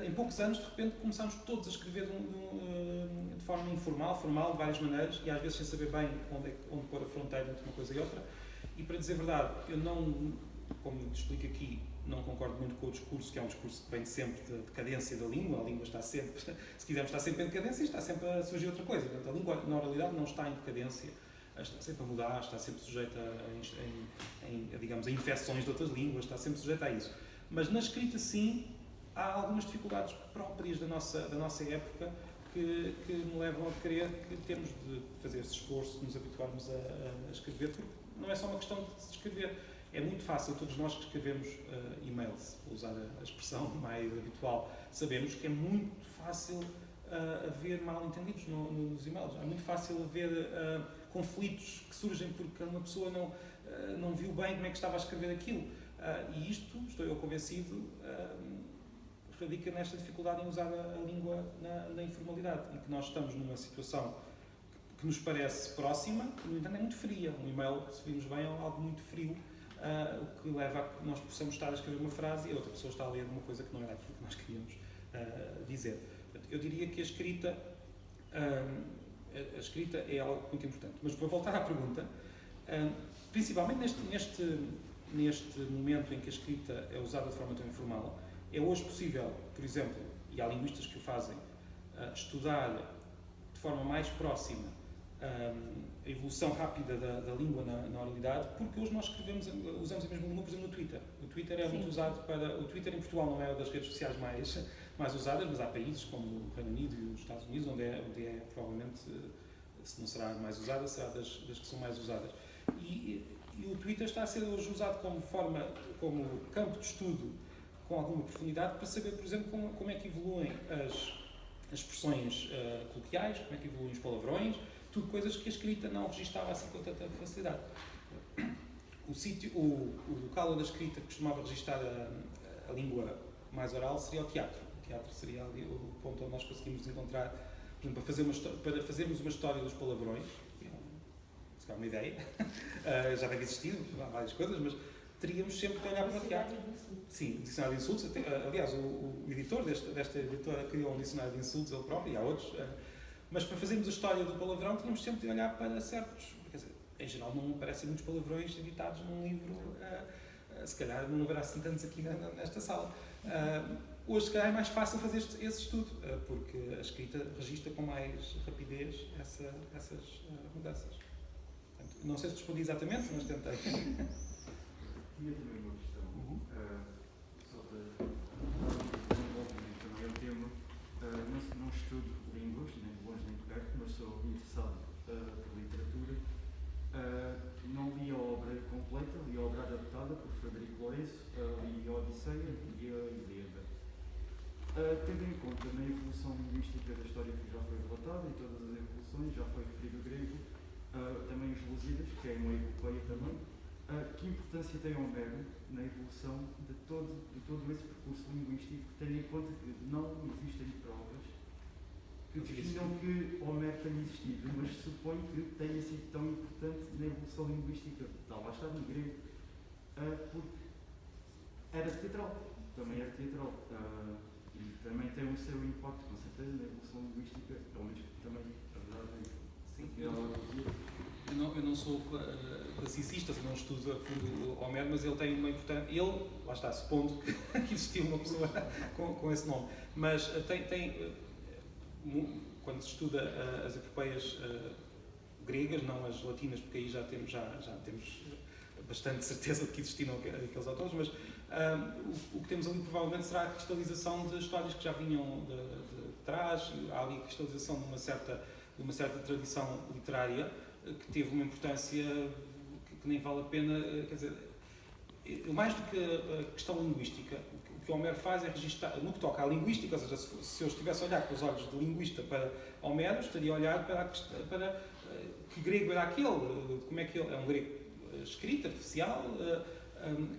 em poucos anos, de repente, começámos todos a escrever de forma informal, formal, de várias maneiras, e às vezes sem saber bem onde pôr a fronteira entre uma coisa e outra. E, para dizer a verdade, eu não, como explico aqui, não concordo muito com o discurso, que é um discurso que vem sempre de decadência da língua. A língua está sempre, se quisermos, está sempre em decadência e está sempre a surgir outra coisa. Portanto, a língua, na oralidade, não está em decadência, está sempre a mudar, está sempre sujeita a infecções de outras línguas, está sempre sujeita a isso. Mas na escrita, sim, há algumas dificuldades próprias da nossa época que me levam a crer que temos de fazer esse esforço de nos habituarmos a escrever, porque não é só uma questão de se escrever. É muito fácil, todos nós que escrevemos e-mails, vou usar a expressão mais habitual, sabemos que é muito fácil haver mal-entendidos nos e-mails. É muito fácil haver conflitos que surgem porque uma pessoa não viu bem como é que estava a escrever aquilo. E isto, estou eu convencido, radica nesta dificuldade em usar a língua na informalidade, em que nós estamos numa situação que nos parece próxima, que, no entanto, é muito fria. Um e-mail, se virmos bem, é algo muito frio, o que leva a que nós possamos estar a escrever uma frase e a outra pessoa está a ler uma coisa que não era aquilo que nós queríamos dizer. Portanto, eu diria que a escrita é algo muito importante. Mas, para voltar à pergunta, principalmente neste momento em que a escrita é usada de forma tão informal, é hoje possível, por exemplo, e há linguistas que o fazem, estudar de forma mais próxima a evolução rápida da língua na oralidade, porque hoje nós usamos a mesma língua, por exemplo, no Twitter. O Twitter é muito usado para... O Twitter em Portugal não é uma das redes sociais mais usadas, mas há países como o Reino Unido e os Estados Unidos onde é provavelmente, se não será a mais usada, será das que são mais usadas. E o Twitter está a ser hoje usado como campo de estudo com alguma profundidade para saber, por exemplo, como é que evoluem as expressões coloquiais, como é que evoluem os palavrões, tudo coisas que a escrita não registava assim com tanta facilidade. O local onde a escrita costumava registar a língua mais oral seria o teatro. O teatro seria ali o ponto onde nós conseguimos encontrar, por exemplo, para fazermos uma história dos palavrões, que é uma ideia, já deve existir, há várias coisas, mas teríamos sempre que olhar para o teatro. Sim, dicionário de insultos. Aliás, o editor desta editora criou um dicionário de insultos, ele próprio, e há outros. Mas para fazermos a história do palavrão, tínhamos sempre de olhar para certos. Quer dizer, em geral, não aparecem muitos palavrões editados num livro. Se calhar não haverá assim tantos aqui nesta sala. Hoje, se calhar, é mais fácil fazer esse estudo, porque a escrita registra com mais rapidez essas mudanças. Portanto, não sei se respondi exatamente, mas tentei. Tinha também uma questão, só para desenvolvimento também ao tema. Não estudo línguas, nem de longe nem de perto, mas sou interessado por literatura. Não li a obra completa, li a obra adaptada por Frederico Lourenço, li a Odisseia e a Ilíada. Tendo em conta na evolução linguística da história que já foi relatada, e todas as evoluções, já foi referido o grego, também os Lusíadas, que é uma epopeia também. Que importância tem Homero na evolução de todo esse percurso linguístico, tendo em conta que não existem provas que definam que Homero tenha existido, mas supõe que tenha sido tão importante na evolução linguística, tal lá está no grego, porque era teatral, também era teatral, e também tem o seu impacto, com certeza, na evolução linguística, pelo menos também, a verdade é isso. Eu não sou classicista, não estudo a fundo Homero, mas ele tem uma importância. Ele, lá está, supondo que existia uma pessoa com esse nome, mas quando se estuda as epopeias gregas, não as latinas, porque aí já temos bastante certeza de que existiram aqueles autores, mas o que temos ali provavelmente será a cristalização de histórias que já vinham de trás. Há ali a cristalização de uma certa tradição literária que teve uma importância que nem vale a pena, quer dizer, mais do que a questão linguística, o que Homero faz é registrar, no que toca à linguística, ou seja, se eu estivesse a olhar com os olhos de linguista para Homero, estaria a olhar para que grego era aquele, como é que ele é um grego escrito, artificial,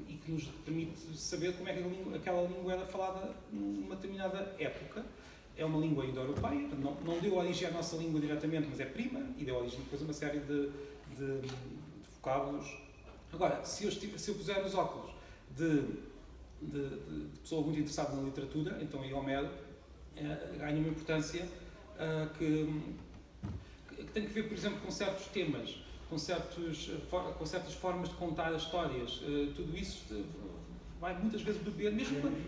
e que nos permite saber como é que aquela língua era falada numa determinada época. É uma língua indo-europeia, não deu origem à nossa língua diretamente, mas é prima, e deu origem depois a uma série de vocábulos. Agora, se eu puser os óculos de pessoa muito interessada na literatura, então aí Homero ganha uma importância que tem que ver, por exemplo, com certos temas, com certas formas de contar as histórias. Tudo isso vai muitas vezes beber, mesmo quando... na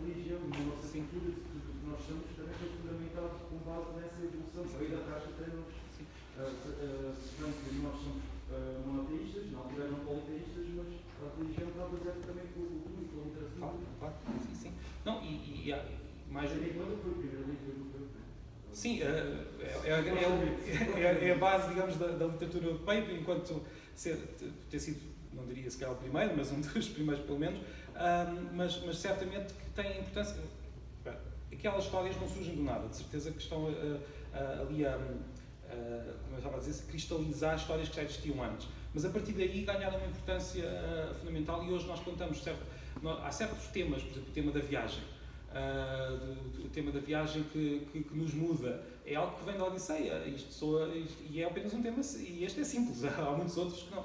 religião, na nossa cultura, nós somos também fundamentados com base nessa evolução. A da Caixa tem-nos, que nós somos monoteístas, não tiveram politeístas, mas a religião está baseada também com a cultura e com a literatura. Claro, sim. Não, e há mais... Quando foi o primeiro livro europeu? Sim, é a base, digamos, da literatura europeia, enquanto ter sido, não diria se calhar o primeiro, mas um dos primeiros pelo menos, mas certamente que tem importância. Aquelas histórias não surgem do nada, de certeza que estão ali como eu estava a dizer, cristalizar histórias que já existiam antes. Mas a partir daí ganharam uma importância fundamental, e hoje nós contamos há certos temas, por exemplo, o tema da viagem. O tema da viagem que nos muda é algo que vem da Odisseia, e é apenas um tema, e este é simples, há muitos outros que não.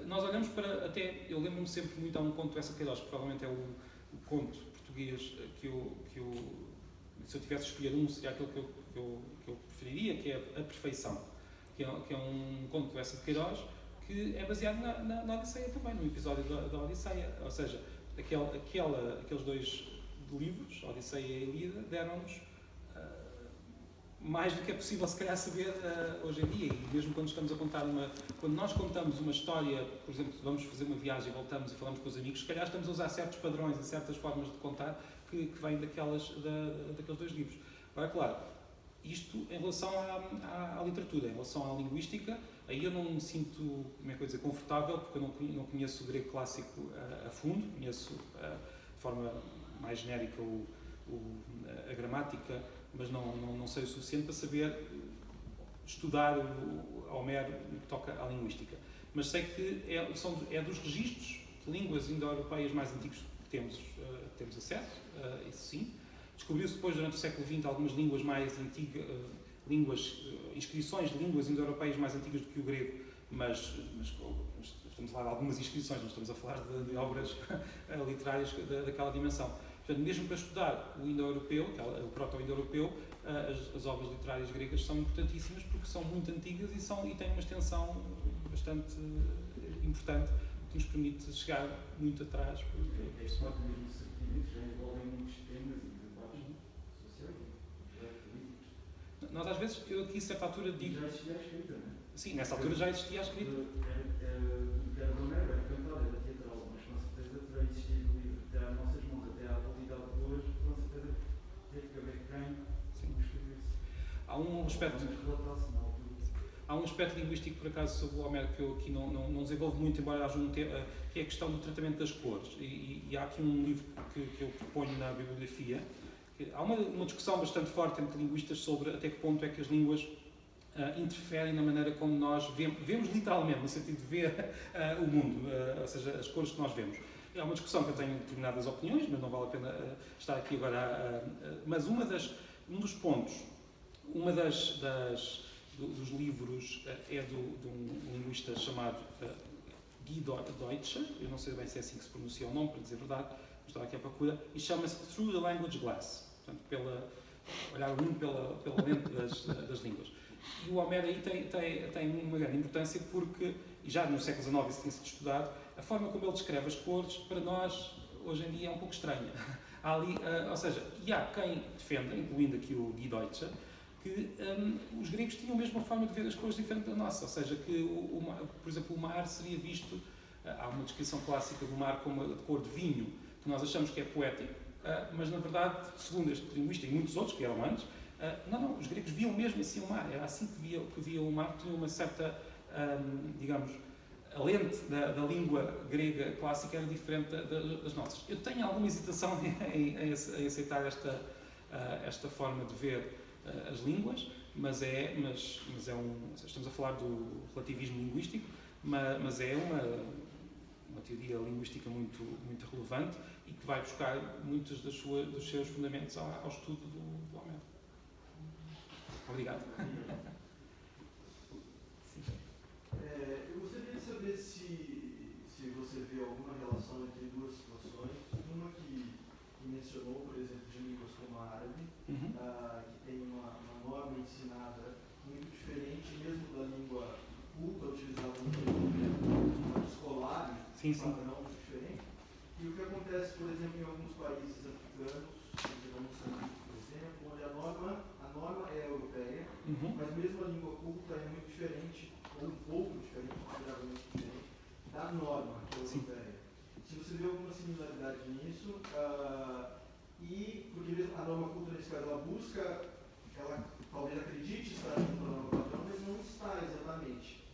Nós olhamos para, até, eu lembro-me sempre muito a um conto do Essa Queiroz, que provavelmente é o conto português que eu se eu tivesse escolhido um, seria aquele que eu preferiria, que é A Perfeição, que é um conto do Essa Queiroz, que é baseado na Odisseia também, no episódio da Odisseia, ou seja, aqueles dois livros, Odisseia e Ilíada, deram-nos mais do que é possível se calhar saber hoje em dia, e mesmo quando estamos a contar quando nós contamos uma história, por exemplo, vamos fazer uma viagem, voltamos e falamos com os amigos, se calhar estamos a usar certos padrões e certas formas de contar que vêm daqueles dois livros. Agora, claro, isto em relação à literatura, em relação à linguística, aí eu não me sinto, como é que eu dizer, confortável, porque eu não conheço o grego clássico a fundo, conheço de forma mais genérica a gramática, mas não sei o suficiente para saber estudar o Homero no que toca à linguística. Mas sei que é dos registros de línguas indo-europeias mais antigos que temos acesso, isso sim. Descobriu-se depois, durante o século XX, algumas línguas mais antigas, inscrições de línguas indo-europeias mais antigas do que o grego, mas estamos a falar de algumas inscrições, não estamos a falar de obras literárias daquela dimensão. Portanto, mesmo para estudar o indo-europeu, o proto-indo-europeu, as obras literárias gregas são importantíssimas porque são muito antigas e têm uma extensão bastante importante que nos permite chegar muito atrás. Este próprio mesmo certificado já envolve muitos temas e debates sociais e políticos. Nós, às vezes, eu aqui, a certa altura, digo... Já existia a escrita, não é? Sim, nessa altura já existia a escrita. Era Romero, era cantor, era teatral, mas com certeza terá existido o livro até às nossas mãos, até à atualidade de hoje, com certeza teve que haver quem o escrevesse. Há um aspecto linguístico, por acaso, sobre o Homero que eu aqui não desenvolvo muito, embora haja um tema, que é a questão do tratamento das cores. E há aqui um livro que eu proponho na bibliografia. Há uma discussão bastante forte entre linguistas sobre até que ponto é que as línguas interferem na maneira como nós vemos literalmente, no sentido de ver o mundo, ou seja, as cores que nós vemos. É uma discussão que eu tenho determinadas opiniões, mas não vale a pena estar aqui agora. Mas um dos pontos, dos livros é de um linguista chamado Guy Deutscher, eu não sei bem se é assim que se pronuncia o nome, para dizer a verdade, mas estava aqui à procura, e chama-se Through the Language Glass, portanto, olhar o mundo pela lente das línguas. E o Homero aí tem uma grande importância porque, e já no século XIX isso tem sido estudado, a forma como ele descreve as cores, para nós, hoje em dia, é um pouco estranha. Há ali, ou seja, e há quem defenda, incluindo aqui o Guy Deutscher, que os gregos tinham a mesma forma de ver as cores diferente da nossa, ou seja, que, por exemplo, o mar seria visto, há uma descrição clássica do mar como de cor de vinho, que nós achamos que é poético, mas na verdade, segundo este linguista e muitos outros que eram antes, não, os gregos viam mesmo assim o mar, era assim que viam o mar, tinham uma certa, digamos, a lente da língua grega clássica era diferente das nossas. Eu tenho alguma hesitação em aceitar esta forma de ver as línguas, mas estamos a falar do relativismo linguístico, mas é uma teoria linguística muito, muito relevante e que vai buscar muitos dos seus fundamentos ao estudo do Homero. Obrigado. Eu gostaria de saber se você vê alguma relação entre duas situações. Uma que mencionou, por exemplo, de línguas como a árabe, que tem uma norma ensinada muito diferente, mesmo da língua culta, utilizada no escolar, um padrão muito diferente. E o que acontece, por exemplo, em alguns países africanos, como Moçambique, por exemplo, onde a norma é europeia, mas mesmo a língua culta é muito diferente, ou um pouco diferente, consideravelmente diferente, da norma europeia. Se você vê alguma similaridade nisso, e porque mesmo a norma culta, nesse caso, ela talvez acredite estar junto à norma padrão, mas não está exatamente.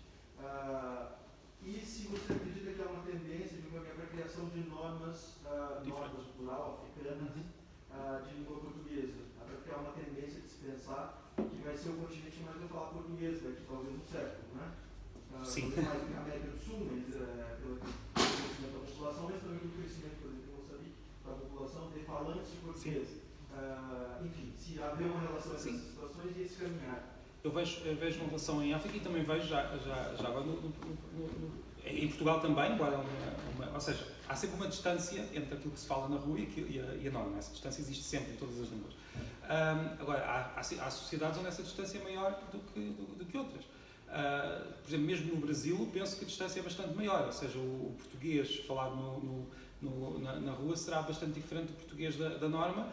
E se você acredita que há uma tendência de para a criação de normas plural, africanas, de língua portuguesa, até porque há uma tendência de se pensar que vai ser o continente mais a falar português daqui talvez um século, né? Sim. Mais do que a América do Sul, mas pelo crescimento da população, mas também pelo crescimento, por exemplo, em Moçambique, da população de falantes de português. Enfim, se haver uma relação entre essas situações e esse caminhar. Eu vejo uma relação em África e também vejo já agora em Portugal também, embora ou seja, há sempre uma distância entre aquilo que se fala na rua e a norma. Essa distância existe sempre em todas as línguas. Agora, há sociedades onde essa distância é maior do que outras. Por exemplo, mesmo no Brasil, eu penso que a distância é bastante maior, ou seja, o português falado na rua será bastante diferente do português da norma.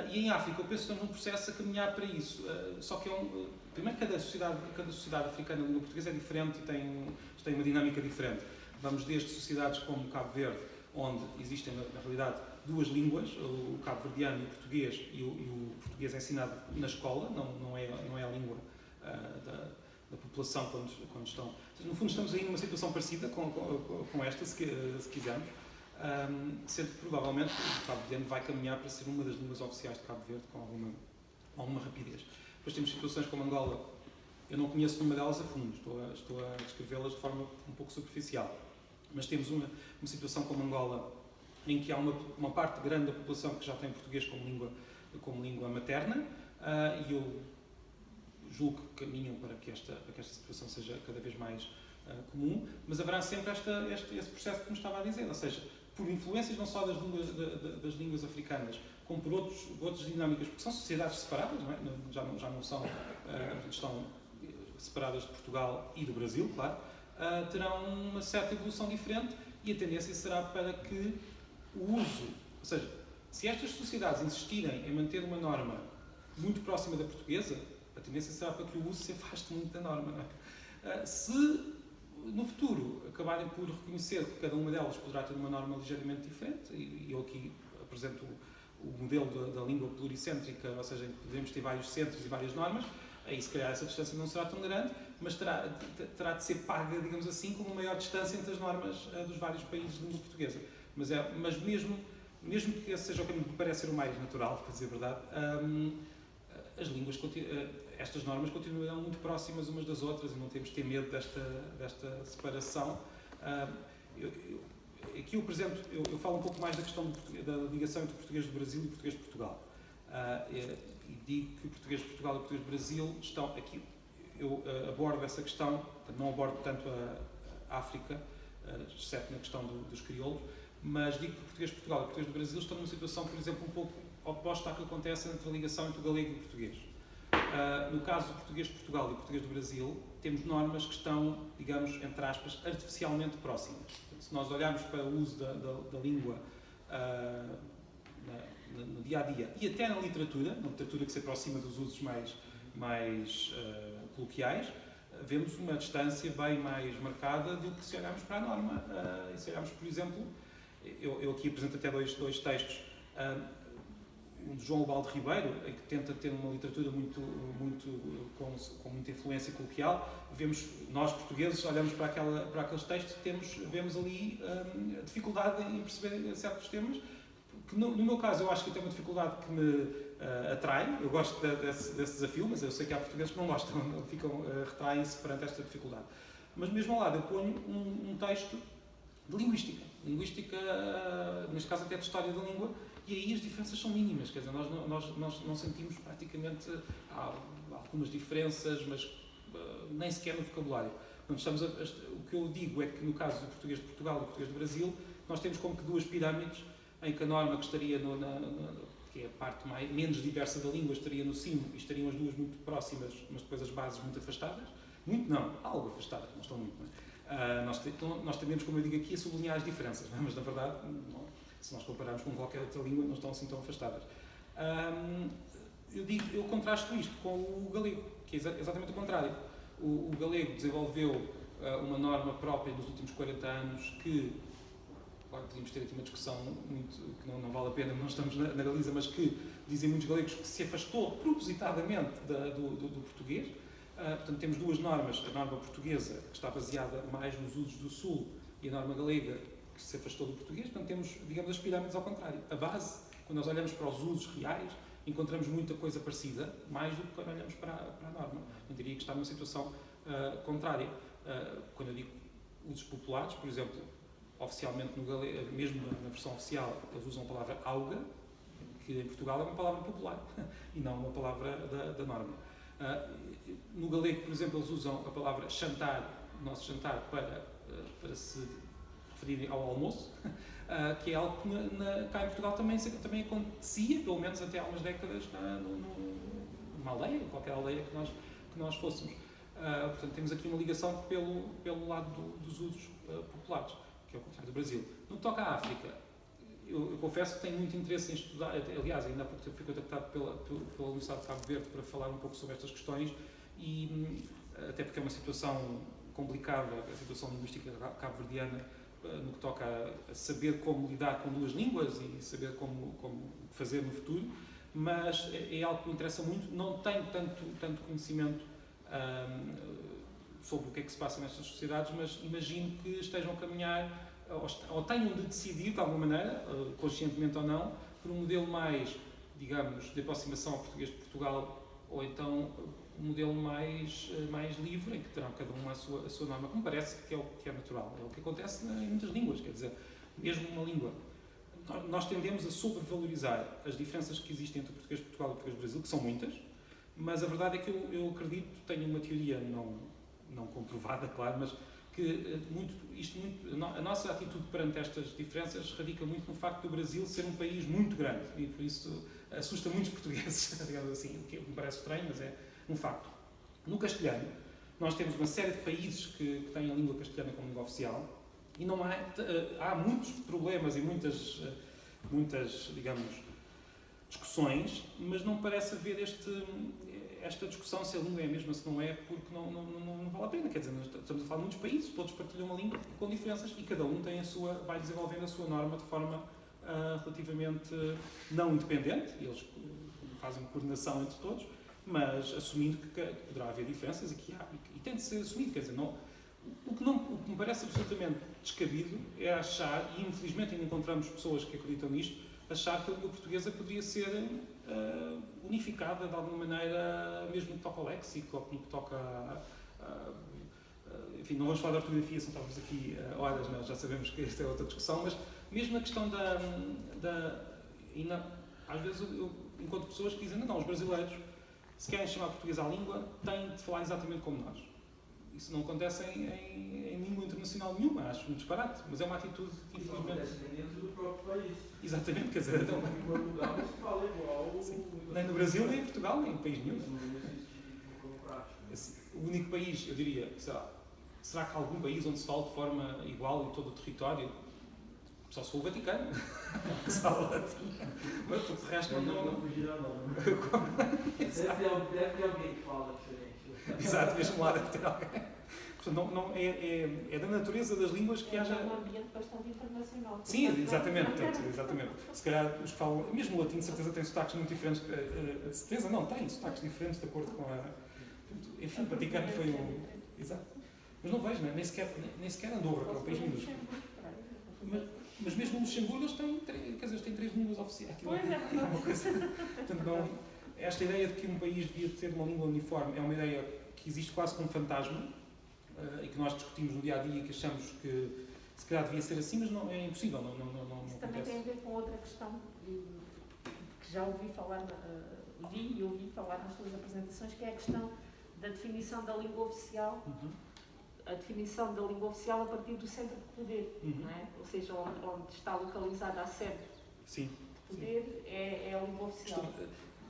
E em África, eu penso que estamos num processo a caminhar para isso. Só que primeiro, cada sociedade africana de língua portuguesa é diferente e tem uma dinâmica diferente. Vamos desde sociedades como Cabo Verde, onde existem, na realidade, duas línguas, o cabo-verdiano e o português, e o português é ensinado na escola, não é a língua da população quando estão... Ou seja, no fundo, estamos aí numa situação parecida com esta, se quisermos, sendo que provavelmente o cabo-verdiano vai caminhar para ser uma das línguas oficiais de Cabo Verde, com alguma alguma rapidez. Depois temos situações como Angola, eu não conheço nenhuma delas a fundo, estou a descrevê-las de forma um pouco superficial, mas temos uma situação como Angola, em que há uma parte grande da população que já tem português como língua materna, e eu julgo que caminham para que esta situação seja cada vez mais comum, mas haverá sempre esse processo que me estava a dizer, ou seja, por influências não só das línguas africanas, como por outras dinâmicas, porque são sociedades separadas, não é? já não são, estão separadas de Portugal e do Brasil, claro, terão uma certa evolução diferente e a tendência será para que o uso, ou seja, se estas sociedades insistirem em manter uma norma muito próxima da portuguesa, a tendência será para que o uso se afaste muito da norma, não é? Se no futuro acabarem por reconhecer que cada uma delas poderá ter uma norma ligeiramente diferente, e eu aqui apresento o modelo da língua pluricêntrica, ou seja, podemos ter vários centros e várias normas, aí se calhar essa distância não será tão grande, mas terá de ser paga, digamos assim, com uma maior distância entre as normas dos vários países de língua portuguesa. Mas mesmo que esse seja o caminho que me parece ser o mais natural, para dizer a verdade, estas normas continuarão muito próximas umas das outras e não temos de ter medo desta separação. Aqui eu falo um pouco mais da questão da ligação entre o português do Brasil e o português de Portugal. E digo que o português de Portugal e o português do Brasil estão aqui. Eu abordo essa questão, não abordo tanto a África, exceto na questão dos crioulos, mas digo que o português de Portugal e o português do Brasil estão numa situação, por exemplo, um pouco oposta à que acontece entre a ligação entre o galego e o português. No caso do português de Portugal e o português do Brasil, temos normas que estão, digamos, entre aspas, artificialmente próximas. Se nós olharmos para o uso da língua no dia-a-dia e até na literatura que se aproxima dos usos mais coloquiais, vemos uma distância bem mais marcada do que se olharmos para a norma. E se olharmos, por exemplo, eu aqui apresento até dois textos, um de João Ubaldo Ribeiro, em que tenta ter uma literatura com muita influência coloquial. Nós portugueses olhamos para aqueles textos e vemos ali a dificuldade em perceber certos temas, que no meu caso eu acho que tem uma dificuldade que me atrai. Eu gosto desse desafio, mas eu sei que há portugueses que não gostam, retraem-se perante esta dificuldade. Mas mesmo ao lado eu ponho um texto de linguística, neste caso até de história da língua, e aí as diferenças são mínimas, quer dizer, nós não sentimos praticamente algumas diferenças, mas nem sequer no vocabulário. Portanto, o que eu digo é que no caso do português de Portugal e do português do Brasil, nós temos como que duas pirâmides, em que a norma que estaria que é a parte menos diversa da língua, estaria no cimo e estariam as duas muito próximas, mas depois as bases muito afastadas. Muito não, algo afastadas, não estão muito, não é? Nós tendemos, como eu digo aqui, a sublinhar as diferenças, não é? Mas na verdade, se nós compararmos com qualquer outra língua, não estão assim tão afastadas. Eu contrasto isto com o galego, que é exatamente o contrário. O galego desenvolveu uma norma própria nos últimos 40 anos que, claro, podíamos ter aqui uma discussão que não vale a pena, não estamos na Galiza, mas que dizem muitos galegos que se afastou propositadamente do português. Portanto, temos duas normas, a norma portuguesa, que está baseada mais nos usos do Sul, e a norma galega, que se afastou do português. Portanto, temos, digamos, as pirâmides ao contrário. A base, quando nós olhamos para os usos reais, encontramos muita coisa parecida, mais do que quando olhamos para a norma. Eu diria que está numa situação contrária. Quando eu digo usos populares, por exemplo, oficialmente no galego, mesmo na versão oficial, eles usam a palavra auga, que em Portugal é uma palavra popular e não uma palavra da norma. No galego, por exemplo, eles usam a palavra chantar, nosso chantar, para se referirem ao almoço, que é algo que cá em Portugal também acontecia, pelo menos até há umas décadas, numa aldeia, qualquer aldeia que nós fôssemos. Portanto, temos aqui uma ligação pelo lado dos usos populares, que é o contrário do Brasil. No que toca à África, eu confesso que tenho muito interesse em estudar, aliás, ainda há pouco tempo fui contactado pela Universidade de Cabo Verde para falar um pouco sobre estas questões, e até porque é uma situação complicada, a situação linguística cabo-verdiana, no que toca a saber como lidar com duas línguas e saber como fazer no futuro, mas é algo que me interessa muito. Não tenho tanto conhecimento sobre o que é que se passa nestas sociedades, mas imagino que estejam a caminhar ou tenham de decidir, de alguma maneira, conscientemente ou não, por um modelo mais digamos, de aproximação ao português de Portugal, ou então um modelo mais livre, em que terão cada um a sua norma, como parece que é natural. É o que acontece em muitas línguas, quer dizer, mesmo uma língua. Nós tendemos a sobrevalorizar as diferenças que existem entre o português de Portugal e o português do Brasil, que são muitas, mas a verdade é que eu acredito, tenho uma teoria não comprovada, claro, mas que a nossa atitude perante estas diferenças radica muito no facto do Brasil ser um país muito grande e por isso assusta muitos portugueses, digamos assim, o que me parece estranho, mas é um facto. No castelhano, nós temos uma série de países que têm a língua castelhana como língua oficial e não há muitos problemas e muitas, digamos, discussões, mas não parece haver esta discussão se a língua é a mesma, se não é, porque não vale a pena. Quer dizer, nós estamos a falar de muitos países, todos partilham uma língua com diferenças e cada um tem vai desenvolvendo a sua norma de forma relativamente não independente, eles fazem coordenação entre todos, mas assumindo que poderá haver diferenças e tem de ser assumido. Quer dizer, o que me parece absolutamente descabido é achar, e infelizmente ainda encontramos pessoas que acreditam nisto, achar que a língua portuguesa poderia ser unificada de alguma maneira, mesmo no que toca ao léxico, ou no que toca enfim, não vamos falar de ortografia, são talvez aqui horas, nós já sabemos que esta é outra discussão, mas mesmo a questão às vezes eu encontro pessoas que dizem, não, os brasileiros, se querem chamar português à língua, têm de falar exatamente como nós. Isso não acontece em língua internacional nenhuma, acho um disparate, mas é uma atitude que infelizmente... Não acontece nem dentro do próprio país. Exatamente, quer dizer... Então, em Portugal não se fala igual... Nem no Brasil, nem em Portugal, nem em país nenhum. Não existe como prática. O único país, eu diria, será que há algum país onde se fala de forma igual em todo o território? Só se for o Vaticano, que se fala latim. Mas de resto não fugir à norma. Deve ter alguém que fala diferente. Exato, mesmo lá deve ter alguém. Portanto, é da natureza das línguas que haja... É um ambiente bastante internacional. Sim, exatamente. Se calhar os que falam, mesmo o latim, de certeza tem sotaques muito diferentes. Certeza não, tem sotaques diferentes de acordo com a... Enfim, o Vaticano foi um... Exato. Mas não vejo, nem sequer Andorra, que é um país minúsculo. Mas mesmo no Luxemburgo eles têm 3 línguas oficiais. Pois é, uma coisa. Portanto, esta ideia de que um país devia ter uma língua uniforme é uma ideia que existe quase como fantasma e que nós discutimos no dia a dia, que achamos que se calhar devia ser assim, mas não, é impossível. Não Isso também tem a ver com outra questão que já ouvi falar, ouvi falar nas suas apresentações, que é a questão da definição da língua oficial. A definição da língua oficial a partir do centro de poder, não é? Ou seja, onde está localizada a sede de poder, é a língua oficial.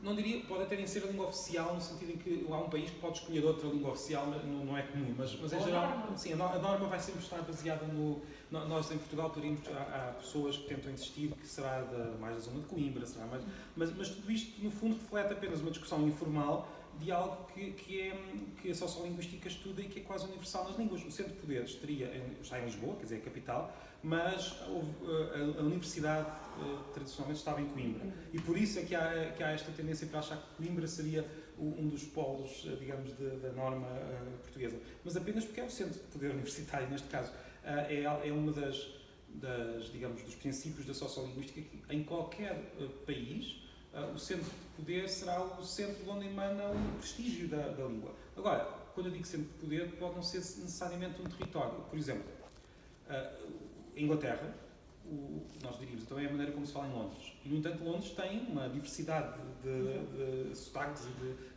Não diria, pode até nem ser a língua oficial, no sentido em que há um país que pode escolher outra língua oficial, não é comum, mas em geral, sim, a norma vai sempre estar baseada no... Nós em Portugal poderíamos, há pessoas que tentam insistir que será mais da zona de Coimbra, mas tudo isto no fundo reflete apenas uma discussão informal de algo que a sociolinguística estuda e que é quase universal nas línguas. O centro de poderes está em Lisboa, quer dizer, é a capital, mas a universidade tradicionalmente estava em Coimbra. E por isso é que há esta tendência para achar que Coimbra seria um dos polos, digamos, da norma portuguesa. Mas apenas porque é o centro de poder universitário, neste caso. É uma digamos, dos princípios da sociolinguística que em qualquer país o centro de poder será o centro de onde emana o prestígio da língua. Agora, quando eu digo centro de poder, pode não ser necessariamente um território. Por exemplo, a Inglaterra, nós diríamos, então é a maneira como se fala em Londres. E, no entanto, Londres tem uma diversidade de sotaques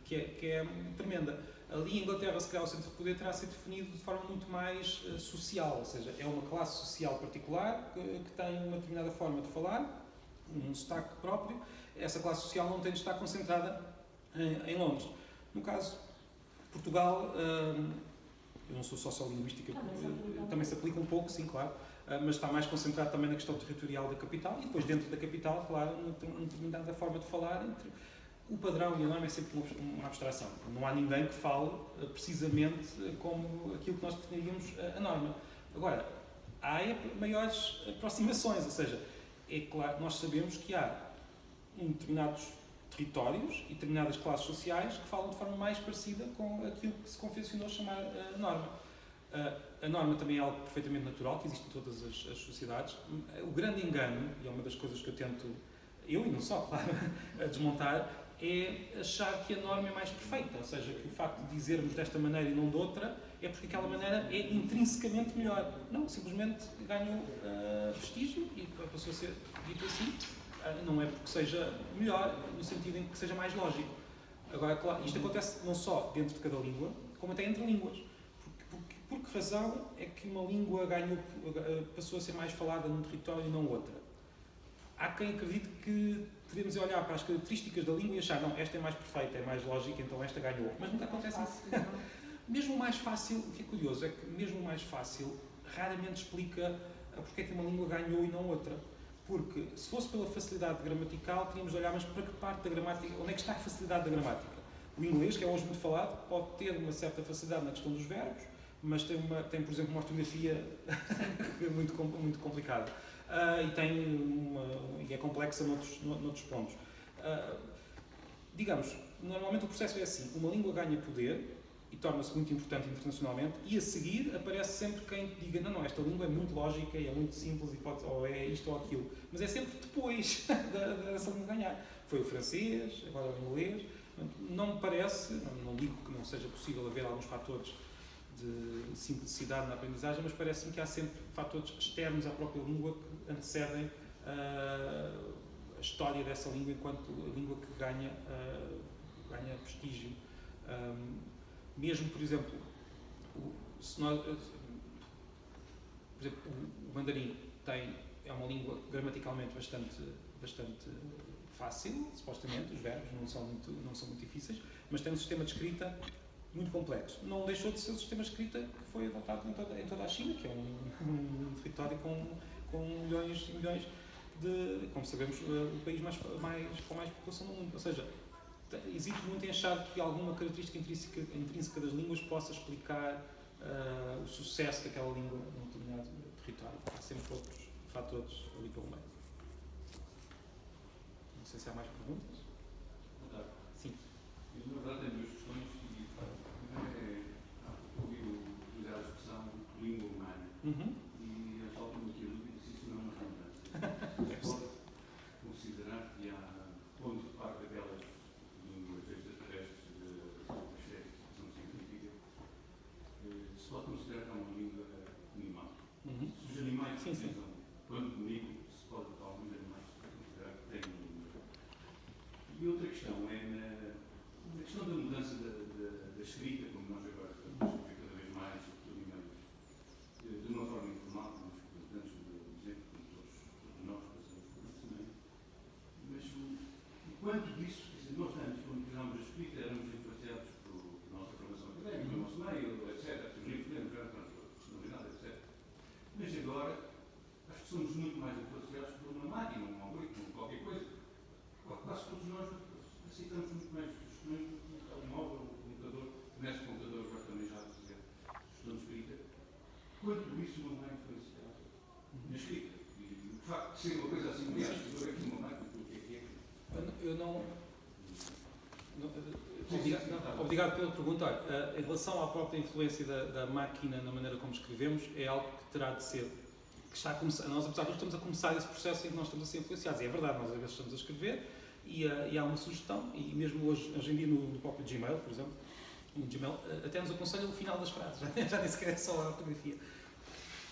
que é tremenda. Ali em Inglaterra, se calhar, o centro de poder terá sido definido de forma muito mais social, ou seja, é uma classe social particular que tem uma determinada forma de falar, um sotaque próprio. Essa classe social não tem de estar concentrada em Londres. No caso de Portugal, eu não sou sociolinguística, também se aplica um pouco, sim, claro, mas está mais concentrado também na questão territorial da capital e depois dentro da capital, claro, uma determinada forma de falar entre o padrão e a norma é sempre uma abstração. Não há ninguém que fale precisamente como aquilo que nós definiríamos a norma. Agora, há maiores aproximações, ou seja, é claro, nós sabemos que há determinados territórios e determinadas classes sociais que falam de forma mais parecida com aquilo que se convencionou chamar a norma. A norma também é algo perfeitamente natural, que existe em todas as sociedades. O grande engano, e é uma das coisas que eu tento eu e não só, claro, a desmontar, é achar que a norma é mais perfeita, ou seja, que o facto de dizermos desta maneira e não de outra é porque aquela maneira é intrinsecamente melhor. Não, simplesmente ganhou prestígio e passou a ser dito assim. Não é porque seja melhor, no sentido em que seja mais lógico. Agora, claro, isto acontece não só dentro de cada língua, como até entre línguas. Por que razão é que uma língua passou a ser mais falada num território e não outra? Há quem acredite que podemos olhar para as características da língua e achar, não, esta é mais perfeita, é mais lógica, então esta ganhou. Mas nunca acontece isso. Mesmo o mais fácil, o que é curioso, é que mesmo o mais fácil raramente explica porque é que uma língua ganhou e não outra. Porque, se fosse pela facilidade gramatical, teríamos de olhar, mas para que parte da gramática, onde é que está a facilidade da gramática? O inglês, que é hoje muito falado, pode ter uma certa facilidade na questão dos verbos, mas tem por exemplo, uma ortografia muito complicada. E é complexa noutros pontos. Digamos, normalmente o processo é assim, uma língua ganha poder e torna-se muito importante internacionalmente e a seguir aparece sempre quem diga não, esta língua é muito lógica e é muito simples ou é isto ou aquilo, mas é sempre depois dessa língua ganhar. Foi o francês, agora o inglês. Não me parece, não digo que não seja possível haver alguns fatores de simplicidade na aprendizagem, mas parece-me que há sempre fatores externos à própria língua que antecedem a história dessa língua enquanto língua que ganha prestígio. Mesmo, por exemplo, o mandarim é uma língua gramaticalmente bastante fácil, supostamente, os verbos não são muito difíceis, mas tem um sistema de escrita muito complexo. Não deixou de ser o sistema de escrita que foi adotado em toda a China, que é um território com milhões e milhões de, como sabemos, o país com mais população no mundo. Ou seja, existe muito em achar que alguma característica intrínseca das línguas possa explicar o sucesso daquela língua num determinado território. Há sempre outros fatores ali pelo meio. Não sei se há mais perguntas. Sim. Eu, na verdade, tenho duas questões e ouvi utilizar a expressão língua humana e falta-me aqui a dúvida se isso não é uma redundância. Se pode considerar que há, quando parte daquelas línguas extraterrestres de expressão científica, se pode considerar que há uma língua animal. Se os animais utilizam, quando comunicam, se pode, alguns animais, considerar que têm uma língua. E outra questão é na questão da mudança da escrita, como nós agora estamos a escrever cada vez mais, por e-mails, de uma forma informal, como os representantes do exemplo, como todos nós passamos por isso também. Mas o quanto disso, quer dizer, nós antes, quando usámos a escrita, éramos influenciados por nossa formação académica, pelo nosso meio, etc. Os livros podemos ver, personalidade, etc. Mas agora, acho que somos muito mais influenciados por uma máquina, um algoritmo, qualquer coisa. Quase todos nós aceitamos muito mais sugestões do telemóvel, o computador, nesse computador agora também já a fazer sugestão de escrita. Quanto isso não é influenciado na escrita? E o facto de ser uma coisa assim, aliás, eu aqui uma máquina, o que é? Eu não. Obrigado pela pergunta. Olha, em relação à própria influência da máquina na maneira como escrevemos, é algo que terá de ser. Que está a começar, nós, apesar de estamos a começar esse processo em que nós estamos a ser influenciados. E é verdade, nós às vezes estamos a escrever e há uma sugestão, e mesmo hoje em dia no próprio Gmail, por exemplo, no Gmail, até nos aconselha o final das frases, já nem sequer é só a ortografia.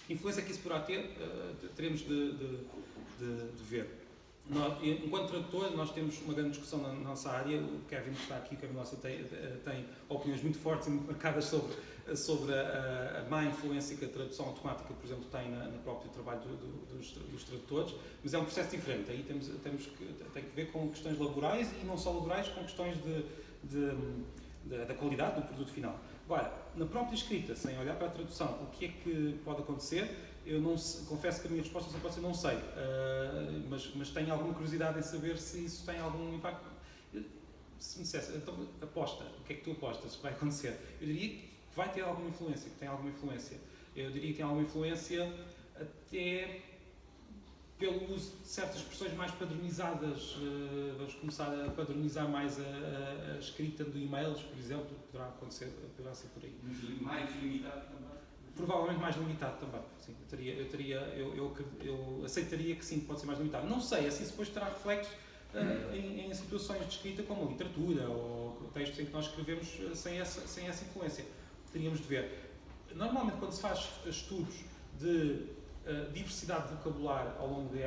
Que influência que isso poderá ter, teremos de ver. Nós, enquanto tradutor, nós temos uma grande discussão na nossa área. O Kevin que está aqui, o Kevin Nossa, tem opiniões muito fortes e muito marcadas sobre a má influência que a tradução automática, por exemplo, tem no próprio trabalho dos tradutores, mas é um processo diferente. Aí tem que ver com questões laborais e não só laborais, com questões da qualidade do produto final. Agora, na própria escrita, sem olhar para a tradução, o que é que pode acontecer? Eu não confesso que a minha resposta só pode ser não sei, mas tenho alguma curiosidade em saber se isso tem algum impacto. Se me dissesse, então aposta, o que é que tu apostas que vai acontecer? Eu diria que vai ter alguma influência, que tem alguma influência. Eu diria que tem alguma influência até pelo uso de certas expressões mais padronizadas. Vamos começar a padronizar mais a escrita de e-mails, por exemplo, poderá ser por aí. Mas mais limitado também? Provavelmente mais limitado também. Sim, eu aceitaria que sim, pode ser mais limitado. Não sei, assim depois terá reflexo em situações de escrita como a literatura ou textos em que nós escrevemos sem essa influência. Teríamos de ver. Normalmente, quando se faz estudos de diversidade vocabular ao longo de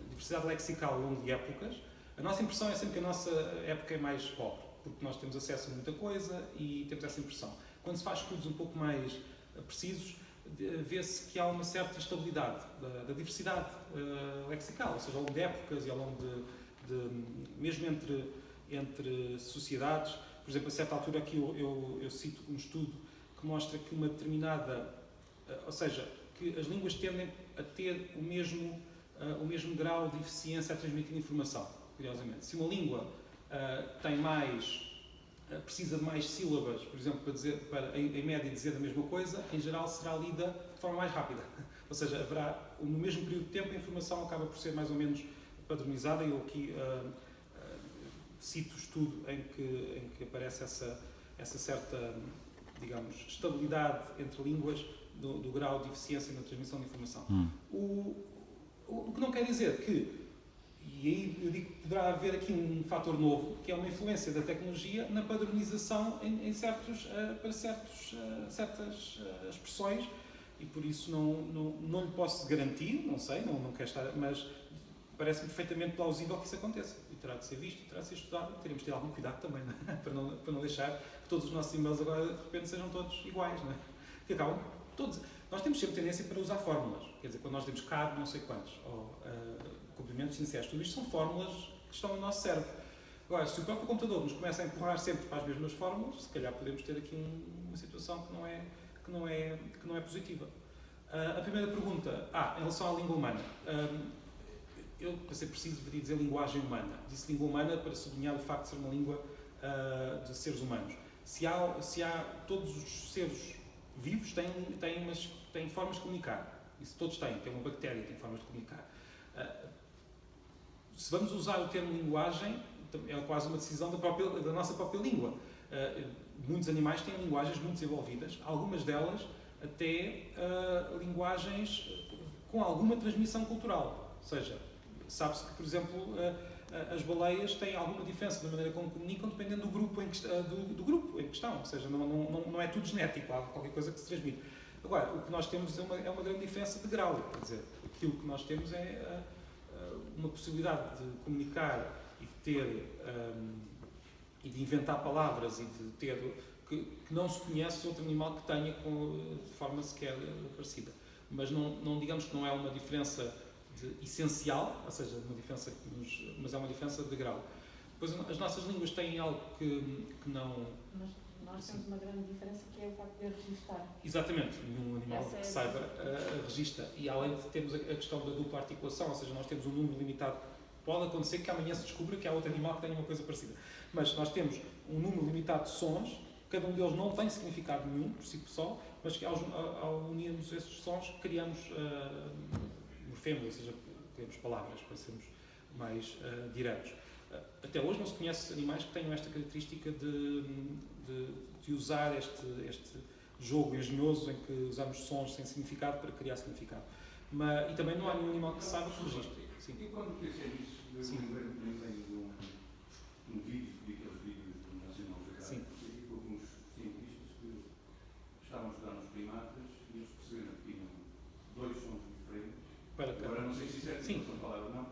diversidade lexical ao longo de épocas, a nossa impressão é sempre que a nossa época é mais pobre, porque nós temos acesso a muita coisa e temos essa impressão. Quando se faz estudos um pouco mais precisos, vê-se que há uma certa estabilidade da diversidade lexical, ou seja, ao longo de épocas e ao longo mesmo entre sociedades. Por exemplo, a certa altura aqui eu cito um estudo que mostra que uma determinada, ou seja, que as línguas tendem a ter o mesmo grau de eficiência a transmitir informação, curiosamente. Se uma língua precisa de mais sílabas, por exemplo, para em média dizer a mesma coisa, em geral será lida de forma mais rápida. Ou seja, haverá, no mesmo período de tempo, a informação acaba por ser mais ou menos padronizada. Eu aqui cito o estudo em que aparece essa certa, digamos, estabilidade entre línguas do grau de eficiência na transmissão de informação. O que não quer dizer que, e aí eu digo que poderá haver aqui um fator novo, que é uma influência da tecnologia na padronização para certas expressões, e por isso não lhe posso garantir, não sei, não quero estar, mas parece-me perfeitamente plausível que isso aconteça. E terá de ser visto, terá de ser estudado, teremos de ter algum cuidado também, não é? para não deixar que todos os nossos e-mails agora de repente sejam todos iguais, não é? Que acabam todos. Nós temos sempre tendência para usar fórmulas, quer dizer, quando nós dizemos CAD não sei quantos, ou complementos iniciais, tudo isto são fórmulas que estão no nosso cérebro. Agora, se o próprio computador nos começa a empurrar sempre para as mesmas fórmulas, se calhar podemos ter aqui uma situação que não é positiva. A primeira pergunta, em relação à língua humana. Eu, para ser preciso, deveria dizer linguagem humana. Disse língua humana para sublinhar o facto de ser uma língua de seres humanos. Se há todos os seres vivos têm formas de comunicar. Isso todos têm. Tem uma bactéria que tem formas de comunicar. Se vamos usar o termo linguagem, é quase uma decisão da nossa própria língua. Muitos animais têm linguagens muito desenvolvidas, algumas delas até linguagens com alguma transmissão cultural. Ou seja, sabe-se que, por exemplo, as baleias têm alguma diferença na maneira como comunicam dependendo do grupo do grupo em questão. Ou seja, não é tudo genético, há qualquer coisa que se transmite. Agora, o que nós temos é uma grande diferença de grau. Quer dizer, aquilo que nós temos é uma possibilidade de comunicar e de ter e de inventar palavras e de ter que não se conhece outro animal que tenha de forma sequer parecida. Mas não digamos que não é uma diferença essencial, ou seja, mas é uma diferença de grau. Depois as nossas línguas têm algo que não... Mas nós temos uma grande diferença, que é o facto de registar. Exatamente, nenhum animal que saiba registra. E além de termos a questão da dupla articulação, ou seja, nós temos um número limitado. Pode acontecer que amanhã se descubra que há outro animal que tenha uma coisa parecida. Mas nós temos um número limitado de sons, cada um deles não tem significado nenhum, por si só, mas que ao unirmos esses sons, criamos morfemas, ou seja, criamos palavras, para sermos mais diretos. Até hoje não se conhece animais que tenham esta característica de usar este jogo engenhoso em que usamos sons sem significado para criar significado. E também não há nenhum animal que saiba que registre. Sim. E quando pensei nisso, eu lembrei de um vídeo, daqueles vídeos do National Geographic, com alguns cientistas que estavam a estudar nos primatas e eles perceberam que tinham dois sons diferentes. Agora não sei se isso é a sua palavra ou não.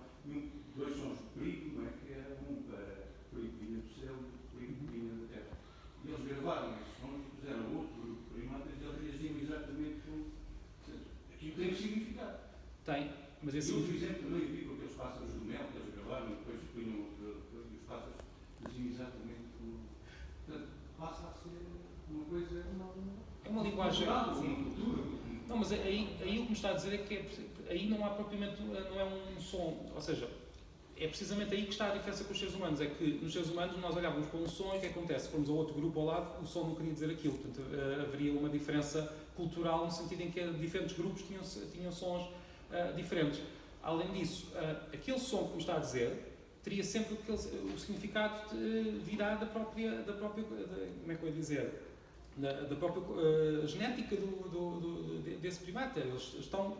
Dois sons de perigo, não é? Que era um para perigo que vinha do céu e outro perigo que vinha da terra. E eles gravaram esses sons e puseram outro grupo de primatas e eles reagiam exatamente como. Aquilo tem um significado. Tem. Mas esse eu, por exemplo, também vi com aqueles pássaros do mel que eles gravaram e depois punham os pássaros diziam exatamente como. Portanto, passa a ser uma coisa. É uma linguagem. Uma cultura. Não, mas aí o que me está a dizer é que aí não há propriamente. Não é um som. Ou seja, é precisamente aí que está a diferença com os seres humanos. É que nos seres humanos nós olhávamos para um som e o que acontece? Se formos a outro grupo ao lado, o som não queria dizer aquilo. Portanto, haveria uma diferença cultural no sentido em que diferentes grupos tinham sons diferentes. Além disso, aquele som que me está a dizer teria sempre o significado virá da própria como é que eu ia dizer? da própria genética desse primata. Eles estão,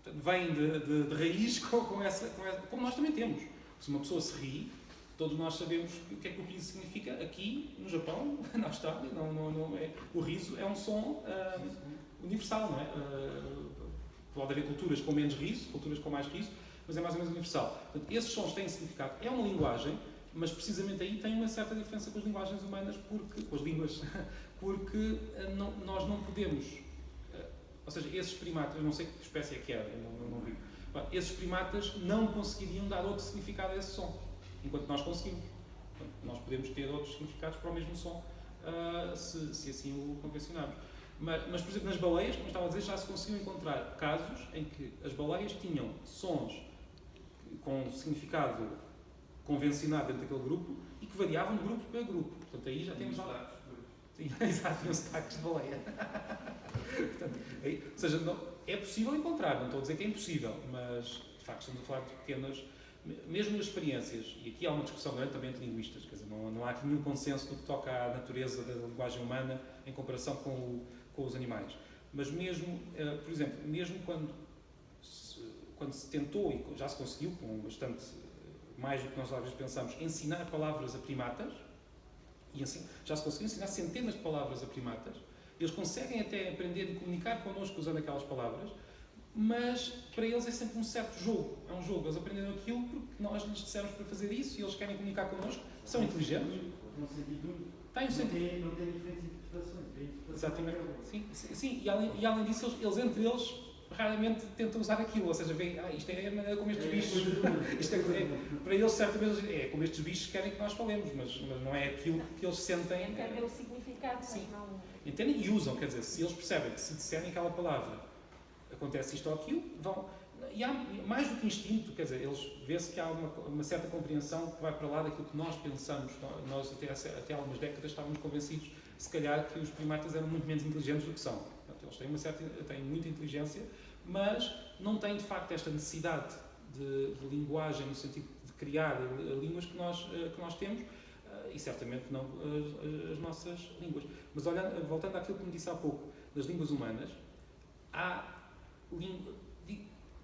vêm de raiz com essa, como nós também temos. Se uma pessoa se ri, todos nós sabemos o que é que o riso significa. Aqui, no Japão, na Austrália, o riso é um som universal, não é? Pode haver culturas com menos riso, culturas com mais riso, mas é mais ou menos universal. Portanto, esses sons têm significado. É uma linguagem, mas precisamente aí tem uma certa diferença com as linguagens humanas, com as línguas, porque nós não podemos, ou seja, esses primatas, eu não sei que espécie é que era, não vi, esses primatas não conseguiriam dar outro significado a esse som, enquanto nós conseguimos. Portanto, nós podemos ter outros significados para o mesmo som, se assim o convencionarmos. Mas, por exemplo, nas baleias, como estava a dizer, já se conseguiu encontrar casos em que as baleias tinham sons com significado convencionado dentro daquele grupo e que variavam de grupo para grupo. Portanto, aí já temos... Sim, exato, tinham sotaques de baleia. Portanto, ou seja, é possível encontrar, não estou a dizer que é impossível, mas, de facto, estamos a falar de pequenas... Mesmo nas experiências, e aqui há uma discussão grande também entre linguistas, quer dizer, não há aqui nenhum consenso no que toca à natureza da linguagem humana em comparação com os animais. Mas mesmo, por exemplo, mesmo quando se tentou, e já se conseguiu, com bastante mais do que nós às vezes pensamos, ensinar palavras a primatas, e assim, já se conseguiu ensinar centenas de palavras a primatas, eles conseguem até aprender e comunicar connosco usando aquelas palavras, mas para eles é sempre um certo jogo, é um jogo, eles aprenderam aquilo porque nós lhes dissemos para fazer isso e eles querem comunicar connosco, são inteligentes. Tem um sentido único. Tem um sentido. Não tem diferentes interpretações. Exatamente. Sim. E além disso, eles entre eles raramente tentam usar aquilo, ou seja, veem, isto é a maneira como estes bichos, para eles certamente é como estes bichos querem que nós falemos, mas não é aquilo que eles sentem. Entendem o significado, sim. Mas não... Entendem e usam, quer dizer, se eles percebem que se disserem aquela palavra acontece isto ou aquilo, vão... E há mais do que instinto, quer dizer, eles vê-se que há uma certa compreensão que vai para lá daquilo que nós pensamos. Nós até há algumas décadas estávamos convencidos, se calhar, que os primatas eram muito menos inteligentes do que são. Portanto, eles têm muita inteligência, mas não têm, de facto, esta necessidade de linguagem, no sentido de criar línguas que nós temos, e certamente não as nossas línguas. Mas voltando àquilo que me disse há pouco, das línguas humanas, há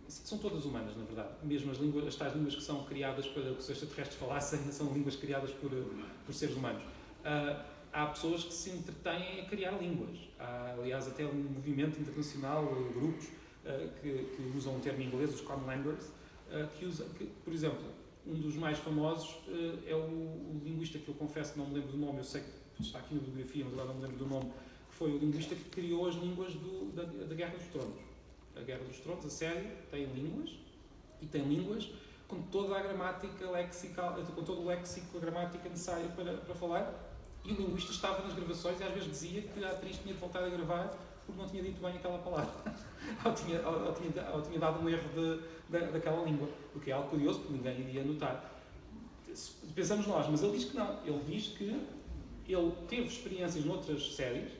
são todas humanas, na verdade. Mesmo as tais línguas que são criadas para que os extraterrestres falassem, são línguas criadas por seres humanos. Há pessoas que se entretêm a criar línguas. Há, aliás, até um movimento internacional, grupos que usam o termo em inglês, os Common Languages, que, por exemplo, um dos mais famosos é o linguista que eu confesso que não me lembro do nome, eu sei que está aqui na bibliografia, mas agora não me lembro do nome, que foi o linguista que criou as línguas da Guerra dos Tronos. A Guerra dos Tronos, a série, tem línguas, e tem línguas com toda a gramática lexical, com todo o léxico, a gramática necessária para falar, e o linguista estava nas gravações e às vezes dizia que a atriz tinha de voltar a gravar porque não tinha dito bem aquela palavra, ou tinha dado um erro daquela língua, o que é algo curioso, porque ninguém iria notar. Pensamos nós, mas ele diz que não, ele diz que ele teve experiências noutras séries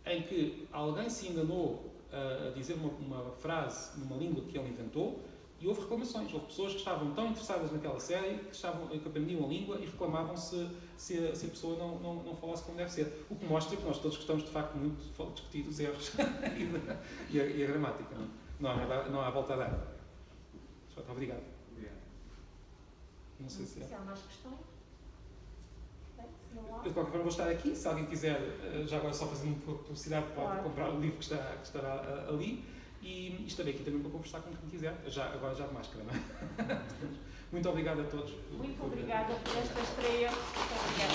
em que alguém se enganou a dizer uma frase numa língua que ele inventou e houve reclamações. Houve pessoas que estavam tão interessadas naquela série que aprendiam a língua e reclamavam se a pessoa não falasse como deve ser. O que mostra que nós todos gostamos de facto muito de discutir os erros e a gramática. Não há volta a dar. Obrigado. Não sei se há mais questões. Eu, de qualquer forma, vou estar aqui. Se alguém quiser, já agora só fazendo um pouco de publicidade, pode comprar o livro que estará ali. E estarei aqui também para conversar com quem quiser, agora já de máscara, não é? Muito obrigado a todos. Muito obrigada por esta estreia. Muito obrigada.